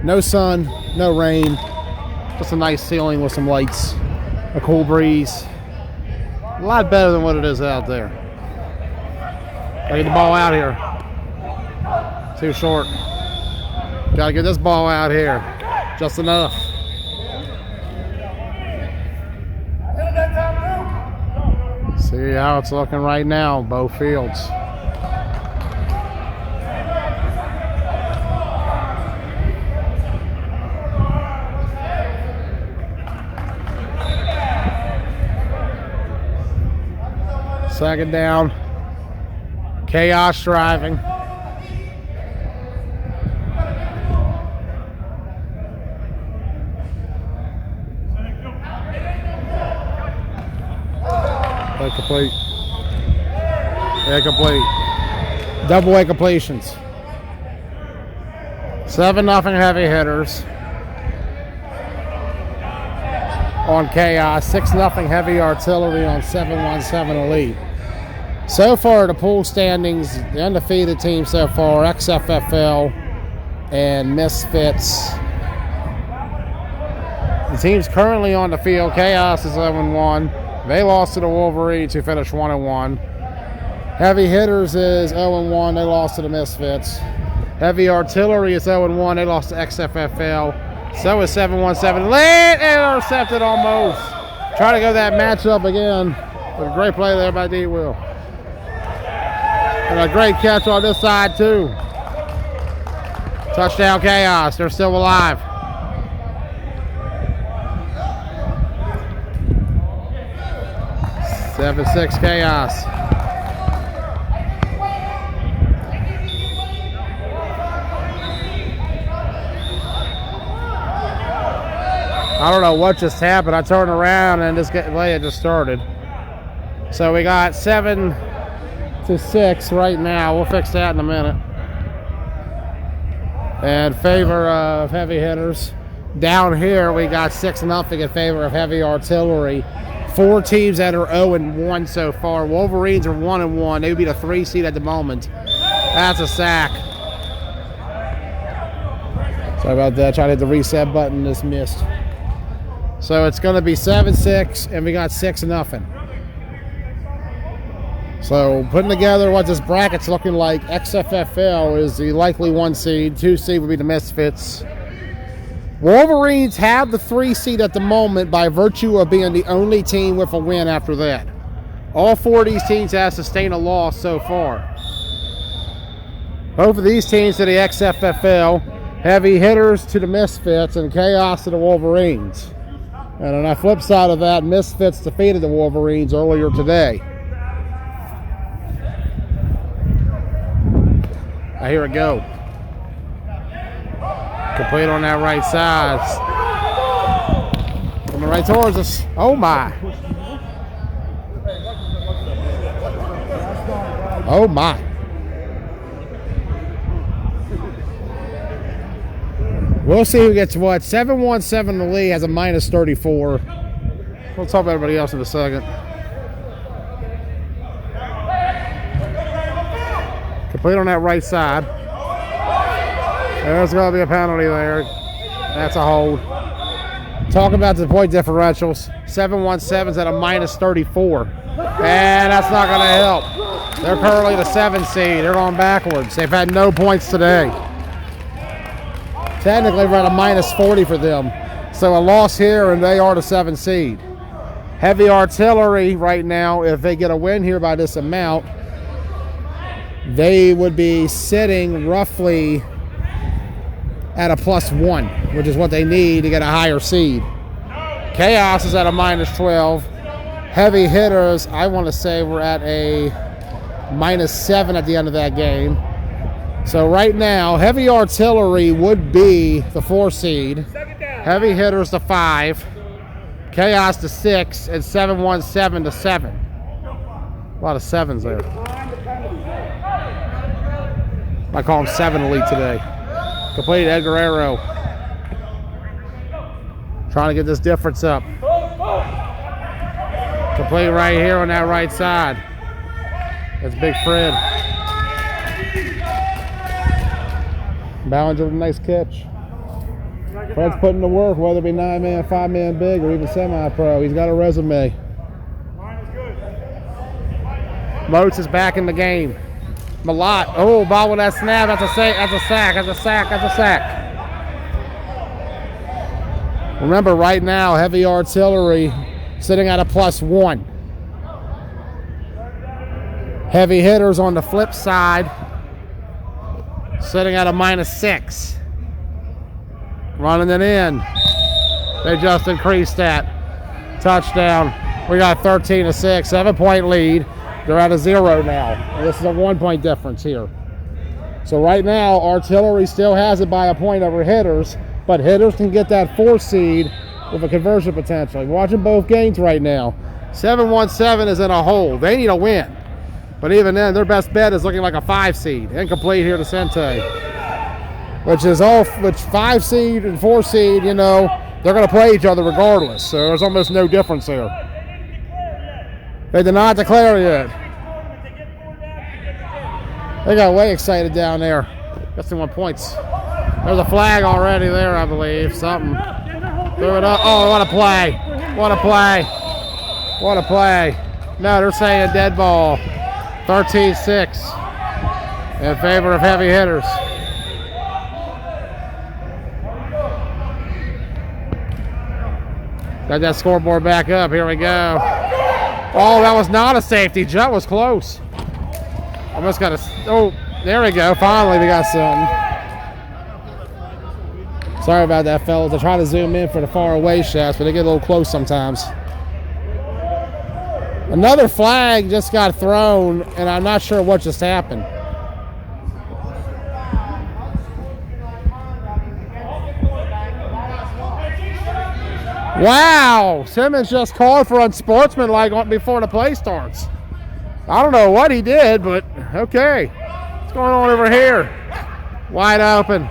No sun, no rain. Just a nice ceiling with some lights. A cool breeze. A lot better than what it is out there. Gotta get the ball out here. Too short. Gotta get this ball out here. Just enough. See how it's looking right now, both fields. Second down. Chaos driving. Incomplete. Incomplete. Double A completions. 7-0 heavy hitters on Chaos. 6-0 heavy artillery on 717 Elite. So far, the pool standings, the undefeated team so far, XFFL and Misfits. The teams currently on the field, Chaos is 0-1. They lost to the Wolverines, who finished 1-1. Heavy hitters is 0-1. They lost to the Misfits. Heavy artillery is 0-1. They lost to XFFL. So is 717. Late intercepted almost. Try to go that matchup again. But a great play there by D. Will. And a great catch on this side, too. Touchdown Chaos. They're still alive. Seven, 6 Chaos. I don't know what just happened. I turned around and this play had just started. So we got 7-6 right now. We'll fix that in a minute. In favor of heavy hitters. Down here we got 6-0 in favor of heavy artillery. 4 teams that are 0-1 so far. Wolverines are 1-1. They would be the 3 seed at the moment. That's a sack. Sorry about that. Trying to hit the reset button. Just missed. So it's going to be 7-6, and we got 6-0. So putting together what this bracket's looking like, XFFL is the likely 1 seed. 2 seed would be the Misfits. Wolverines have the 3 seed at the moment by virtue of being the only team with a win after that. All 4 of these teams have sustained a loss so far. Both of these teams to the XFFL, heavy hitters to the Misfits, and Chaos to the Wolverines. And on the flip side of that, Misfits defeated the Wolverines earlier today. Here we go. Complete on that right side. Coming right towards us. Oh my. Oh my. We'll see who gets what. 717 the lead has a -34. We'll talk about everybody else in a second. Complete on that right side. There's going to be a penalty there. That's a hold. Talking about the point differentials. 717's at a -34. And that's not going to help. They're currently the 7 seed. They're going backwards. They've had no points today. Technically, we're at a -40 for them. So a loss here, and they are the 7 seed. Heavy artillery right now, if they get a win here by this amount, they would be sitting roughly at a +1, which is what they need to get a higher seed. Chaos is at a -12. Heavy hitters, I want to say we're at a -7 at the end of that game. So right now, heavy artillery would be the 4 seed. Heavy hitters the 5. Chaos the 6, and 717 the 7. A lot of 7s there. I call him 7 elite today. Completed Ed Guerrero. Trying to get this difference up. Complete right here on that right side. That's Big Fred. Ballinger with a nice catch. Fred's putting to work, whether it be 9-man, 5-man big, or even semi-pro. He's got a resume. Moats is back in the game. Malott. Oh, ball with that snap. That's a sack. That's a sack. That's a sack. That's a sack. Remember, right now, heavy artillery sitting at a +1. Heavy hitters on the flip side sitting at a -6. Running it in. They just increased that. Touchdown. We got 13-6, 7-point lead. They're at a 0 now. This is a 1-point difference here. So right now, artillery still has it by a point over hitters, but hitters can get that 4 seed with a conversion potential. You're watching both games right now. 7-1-7 is in a hole. They need a win. But even then, their best bet is looking like a 5 seed. Incomplete here to Sente. Which 5 seed and 4 seed, you know, they're going to play each other regardless. So there's almost no difference here. They did not declare yet. They got way excited down there. Got some 1 points. There's a flag already there, I believe. Something. Threw it up. Oh, what a play. What a play. What a play. No, they're saying dead ball. 13-6 in favor of heavy hitters. Got that scoreboard back up. Here we go. Oh, that was not a safety. That was close. Almost got a... Oh, there we go. Finally, we got something. Sorry about that, fellas. I try to zoom in for the far away shots, but they get a little close sometimes. Another flag just got thrown, and I'm not sure what just happened. Wow, Simmons just called for unsportsmanlike before the play starts. I don't know what he did, but okay. What's going on over here? Wide open.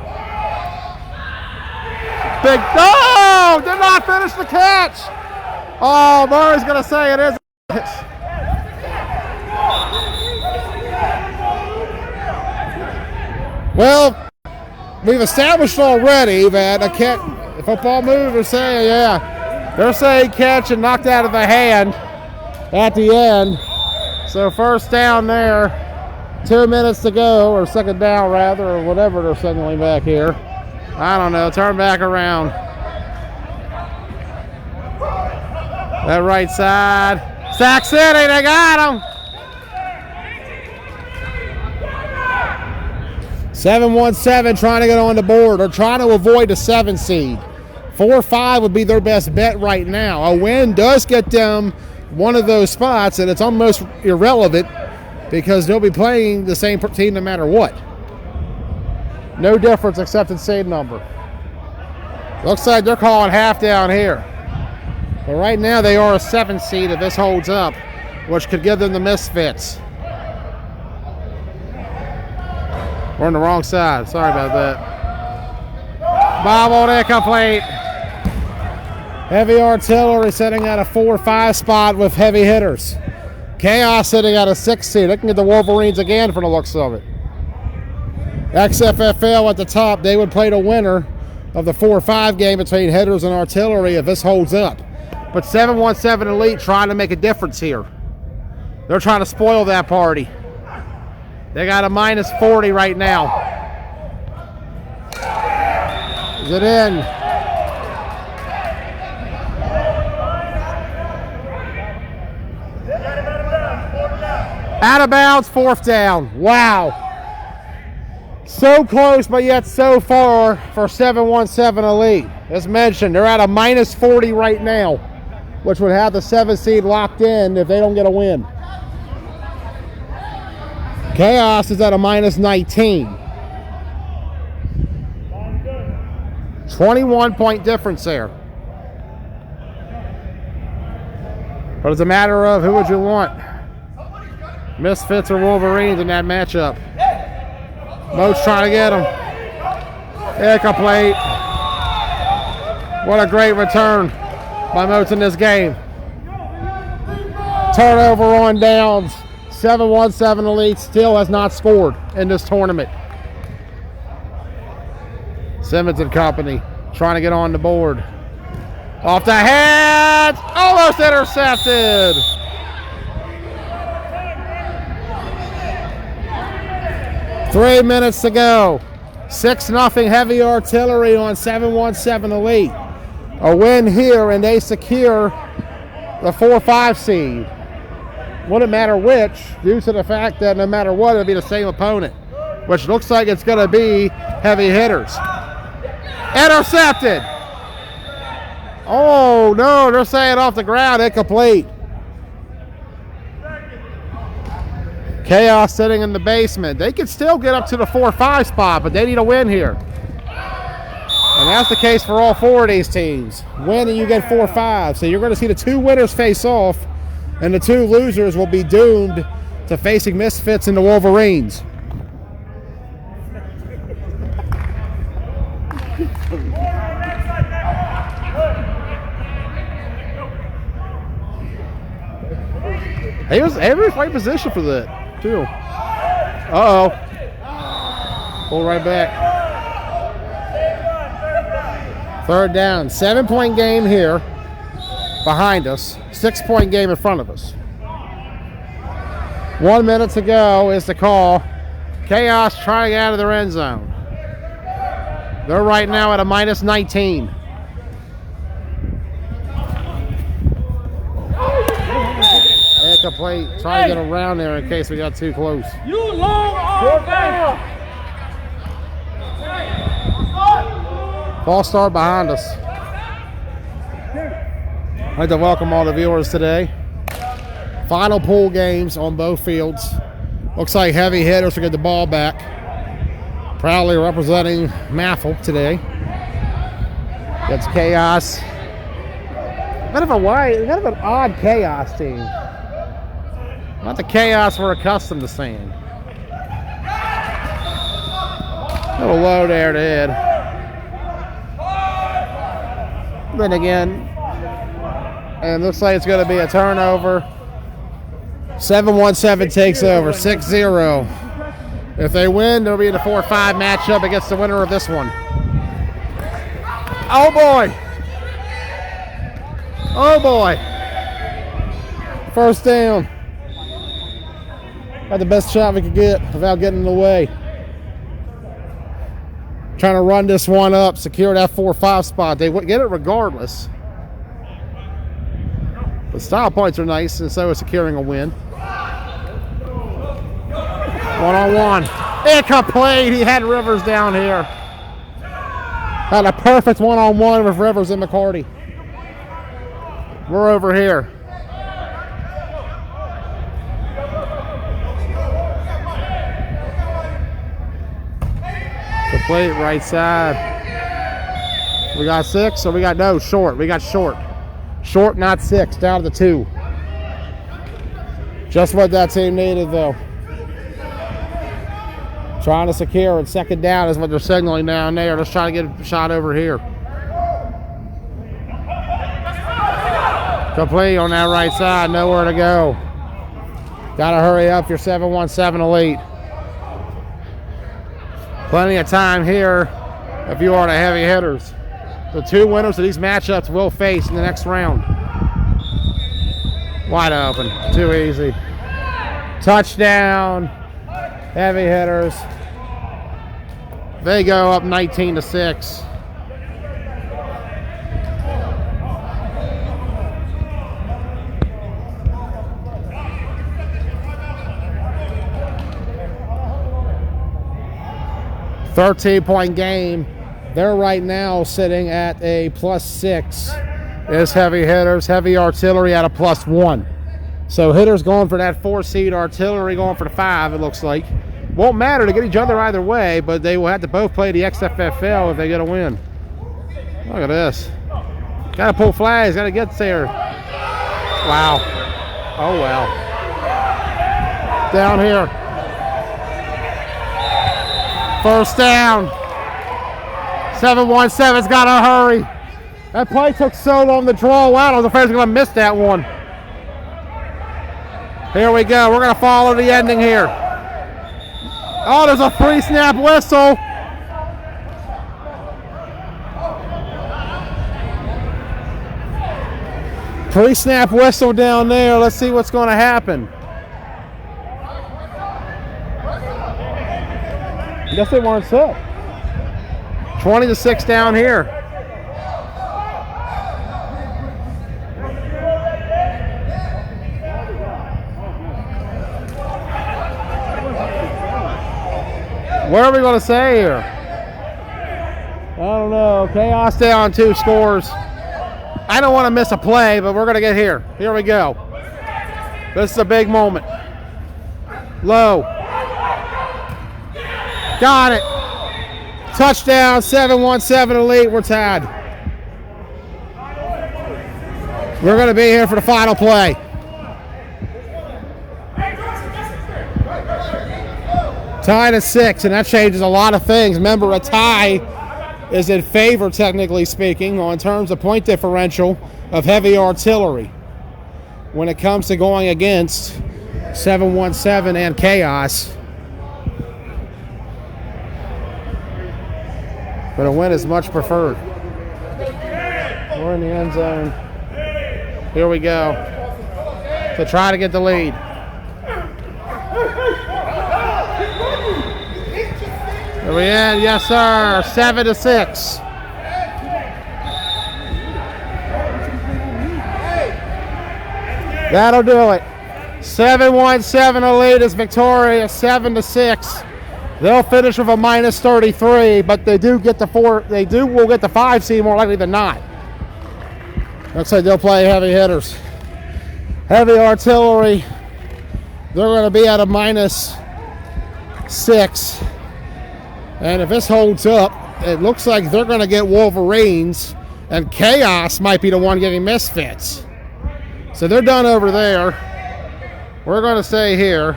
Big, oh, did not finish the catch. Oh, Murray's gonna say it is. Well, we've established already that a football move is saying, yeah, they're saying catch and knocked out of the hand at the end. So first down there, 2 minutes to go, or second down rather, or whatever they're signaling back here. I don't know, turn back around. That right side. Sac City, they got him. 7-1-7 trying to get on the board. They're trying to avoid a 7 seed. 4-5 would be their best bet right now. A win does get them one of those spots, and it's almost irrelevant because they'll be playing the same team no matter what. No difference except in seed number. Looks like they're calling half down here. But right now they are a 7 seed if this holds up, which could give them the Misfits. We're on the wrong side. Sorry about that. Bobbled incomplete. Heavy artillery sitting at a 4-5 spot with heavy hitters. Chaos sitting at a 6 seed. They can get the Wolverines again from the looks of it. XFFL at the top. They would play the winner of the 4-5 game between hitters and artillery if this holds up. But 7-1-7 Elite trying to make a difference here. They're trying to spoil that party. They got a -40 right now. Is it in? Out of bounds, 4th down. Wow. So close, but yet so far for 7-1-7 Elite. As mentioned, they're at a -40 right now, which would have the 7 seed locked in if they don't get a win. Chaos is at a -19. 21-point difference there. But it's a matter of who would you want? Misfits or Wolverines in that matchup. Moats trying to get them. Incomplete. What a great return by Moats in this game. Turnover on downs. 7-1-7 Elite still has not scored in this tournament. Simmons and company trying to get on the board. Off the head, almost intercepted. Three minutes to go. 6-0 Heavy Artillery on 7-1-7 Elite. A win here and they secure the 4-5 seed. Wouldn't matter which, due to the fact that no matter what, it'll be the same opponent, which looks like it's going to be Heavy Hitters. Intercepted. Oh no, they're saying off the ground, incomplete. Chaos sitting in the basement. They could still get up to the 4-5 spot, but they need a win here. And that's the case for all four of these teams. Win and you get 4-5. So you're going to see the two winners face off, and the two losers will be doomed to facing Misfits and the Wolverines. He was every right position for that, too. Uh-oh. Pull right back. Third down. 7-point game here behind us. 6-point game in front of us. 1 minute to go is the call. Chaos trying out of their end zone. They're right now at a -19. Incomplete. Trying to get around there in case we got too close. You long arm down. False start behind us. I'd like to welcome all the viewers today. Final pool games on both fields. Looks like Heavy Hitters will get the ball back. Proudly representing YAFFL today. That's Chaos. Kind of an odd Chaos team. Not the Chaos we're accustomed to seeing. A little low there to Ed. Then again, and looks like it's going to be a turnover. 7-1-7 takes over, 6-0. If they win, they'll be in the 4-5 matchup against the winner of this one. Oh boy! Oh boy! First down. Got the best shot we could get without getting in the way. Trying to run this one up, secure that 4-5 spot. They would get it regardless. But style points are nice, and so is securing a win. One-on-one. Incomplete. He had Rivers down here. Had a perfect one-on-one with Rivers and McCarty. We're over here. Complete right side. We got 6, or we got no short. We got short. Short, not 6. Down to the 2. Just what that team needed, though. Trying to secure it. Second down is what they're signaling down there. Let's try to get a shot over here. Complete on that right side. Nowhere to go. Got to hurry up. Your 7-1-7 Elite. Plenty of time here if you are the Heavy Hitters. The two winners of these matchups will face in the next round. Wide open. Too easy. Touchdown. Heavy Hitters. They go up 19-6. .13 game. They're right now sitting at a +6. Is Heavy Hitters. Heavy Artillery at a +1. So Hitters going for that 4 seed, Artillery going for the 5, it looks like. Won't matter to get each other either way, but they will have to both play the XFFL if they get a win. Look at this. Gotta pull flags, gotta get there. Wow. Oh well. Down here. First down. 7-1-7's gotta hurry. That play took so long to draw out. I was afraid I was going to miss that one. Here we go. We're going to follow the ending here. Oh, there's a pre-snap whistle. Pre-snap whistle down there. Let's see what's going to happen. I guess they weren't set. 20-6 down here. What are we going to say here? I don't know. Chaos down 2 scores. I don't want to miss a play, but we're going to get here. Here we go. This is a big moment. Low. Got it. Touchdown, 7-1-7 Elite. We're tied. We're going to be here for the final play. Tied at 6, and that changes a lot of things. Remember, a tie is in favor, technically speaking, on terms of point differential of heavy artillery when it comes to going against 7-1-7 and Chaos. But a win is much preferred. We're in the end zone. Here we go to try to get the lead. Are we in? Yes, sir. 7-6. That'll do it. 7-1-7 Elite is victorious. 7-6. They'll finish with a -33, but they do get the 4. They will get the 5 seed more likely than not. Looks like they'll play heavy hitters. Heavy artillery. They're going to be at a -6. And if this holds up, it looks like they're going to get Wolverines, and Chaos might be the one getting Misfits. So they're done over there. We're going to stay here.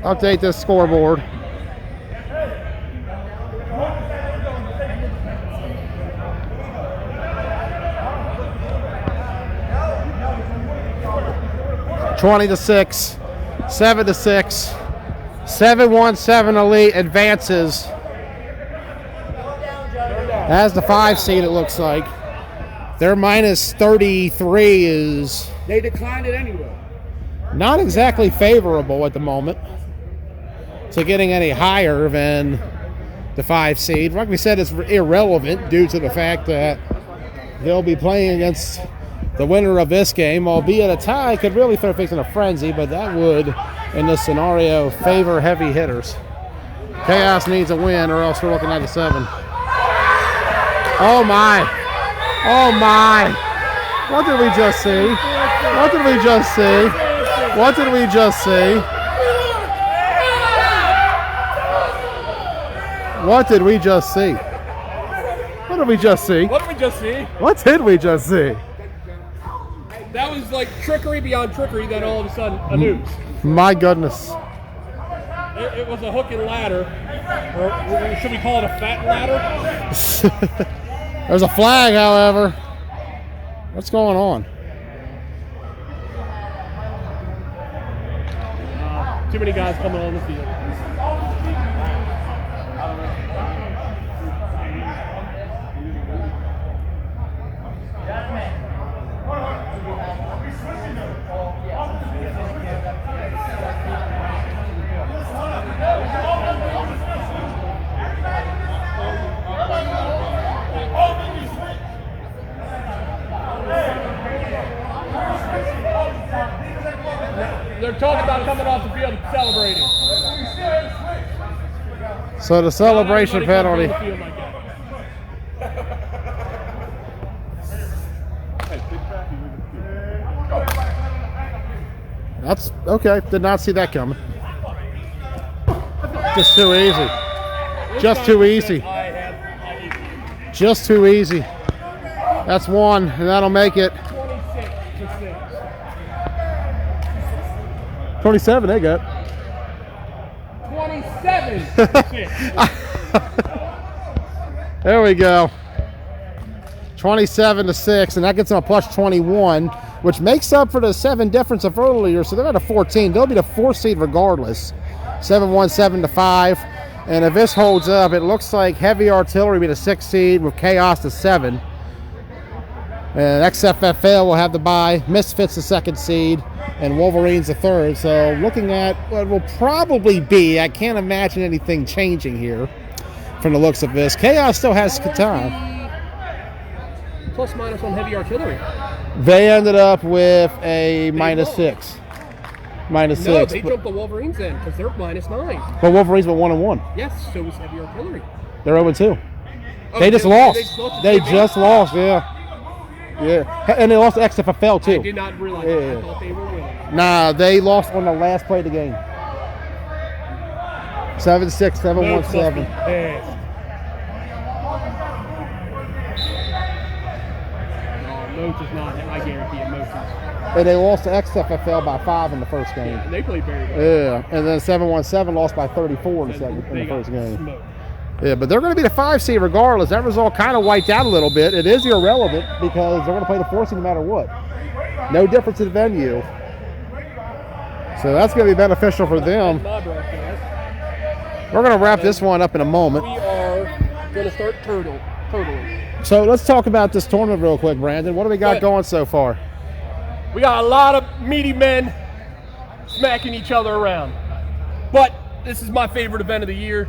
Update this scoreboard. (20-6), 7-6. 7-1-7 Elite advances as the 5 seed, it looks like. Their -33 is... They declined it anyway. Not exactly favorable at the moment to getting any higher than the 5 seed. Like we said, it's irrelevant due to the fact that they'll be playing against the winner of this game, albeit a tie could really throw things in a frenzy, but that would, in this scenario, favor heavy hitters. Chaos needs a win or else we're looking at a 7. Oh my. Oh my. What did we just see? What did we just see? What did we just see? What did we just see? What did we just see? What did we just see? What did we just see? That was like trickery beyond trickery, then all of a sudden a news. My goodness. It was a hook and ladder. Or should we call it a fat ladder? There's a flag, however. What's going on? Too many guys coming on the field. They're talking about coming off the field and celebrating. So the celebration penalty. That's okay. Did not see that coming. Just too easy. Just too easy. Just too easy. That's 1, and that'll make it 27. They got 27. There we go. 27-6, and that gets them a plus 21, which makes up for the 7 difference of earlier. So they're at a 14. They'll be the 4th seed regardless. 7-1-7-5. And if this holds up, it looks like Heavy Artillery will be the 6th seed with Chaos the 7. And XFFL will have the bye. Misfits the 2nd seed, and Wolverines the 3rd. So looking at what will probably be, I can't imagine anything changing here from the looks of this. Chaos still has time. Plus minus on Heavy Artillery. They ended up with a -6. No, -6. they jumped the Wolverines in because they're -9. But Wolverines went 1-1. Yes, so was Heavy Artillery. They're 0-2. Oh, They just lost. They to just lost, yeah. Yeah. And they lost to XFFL too. I did not realize that. I thought they were winning. Nah, they lost on the last play of the game. 7-6, 7-1-7. Moats is not, I guarantee it, Moats is. And they lost to XFFL by 5 in the first game. And they played very well. Yeah, and then 7-1-7 lost by 34 in the first game. Smoked. Yeah, but they're going to be the 5 seed regardless. That result kind of wiped out a little bit. It is irrelevant because they're going to play the 4 seed no matter what. No difference in venue. So that's going to be beneficial for them. We're going to wrap this one up in a moment. We are going to start totaling. So let's talk about this tournament real quick, Brandon. What do we got going so far? We got a lot of meaty men smacking each other around. But this is my favorite event of the year.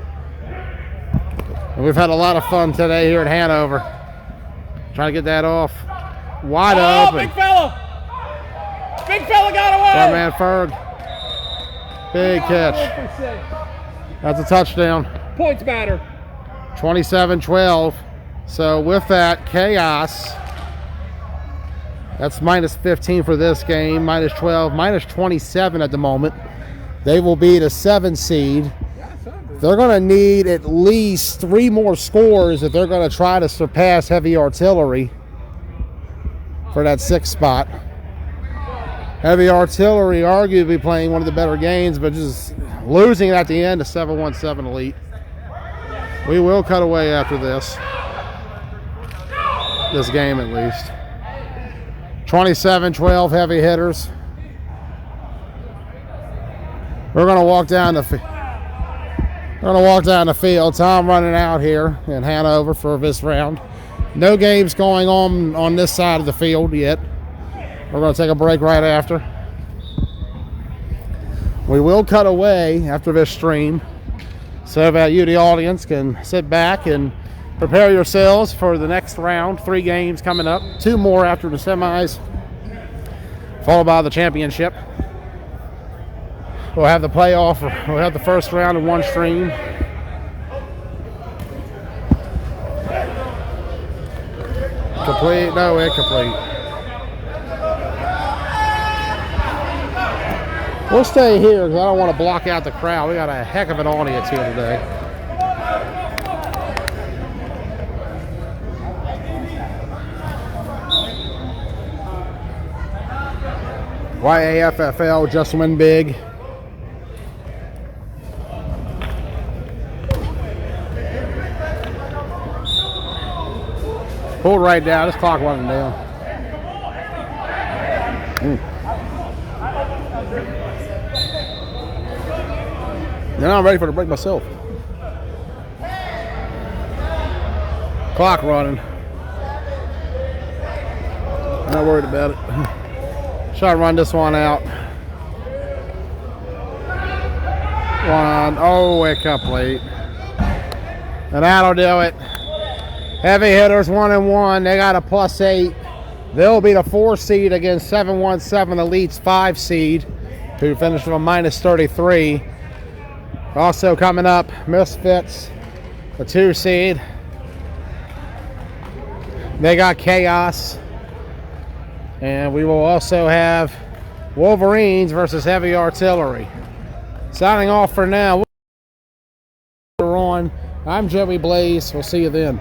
And we've had a lot of fun today here at Hanover. Trying to get that off. Wide open. Big fella! Big fella got away! Our man Ferg. Big catch. That's a touchdown. Points matter. 27-12. So with that, Chaos, that's -15 for this game, -12, -27 at the moment. They will be the 7 seed. They're going to need at least 3 more scores if they're going to try to surpass Heavy Artillery for that 6th spot. Heavy Artillery arguably playing one of the better games, but just losing at the end to 7-1-7 Elite. We will cut away after this game at least. 27-12 heavy hitters. We're going to walk down the field. Tom running out here in Hanover for this round. No games going on this side of the field yet. We're going to take a break right after. We will cut away after this stream so that you, the audience, can sit back and prepare yourselves for the next round. 3 games coming up. 2 more after the semis, followed by the championship. We'll have the playoff. We'll have the first round in one stream. Complete? No, incomplete. We'll stay here because I don't want to block out the crowd. We got a heck of an audience here today. YAFFL just win big. Pulled right down. This clock running down. Now I'm ready for the break myself. Clock running. Not worried about it. Try to run this one out. Incomplete. And that'll do it. Heavy hitters 1-1. They got a +8. They'll be the 4 seed against 7-1-7 Elite's 5 seed, who finished with a -33. Also coming up, Misfits, the 2 seed. They got Chaos. And we will also have Wolverines versus Heavy Artillery. Signing off for now. I'm Joey Blaze. We'll see you then.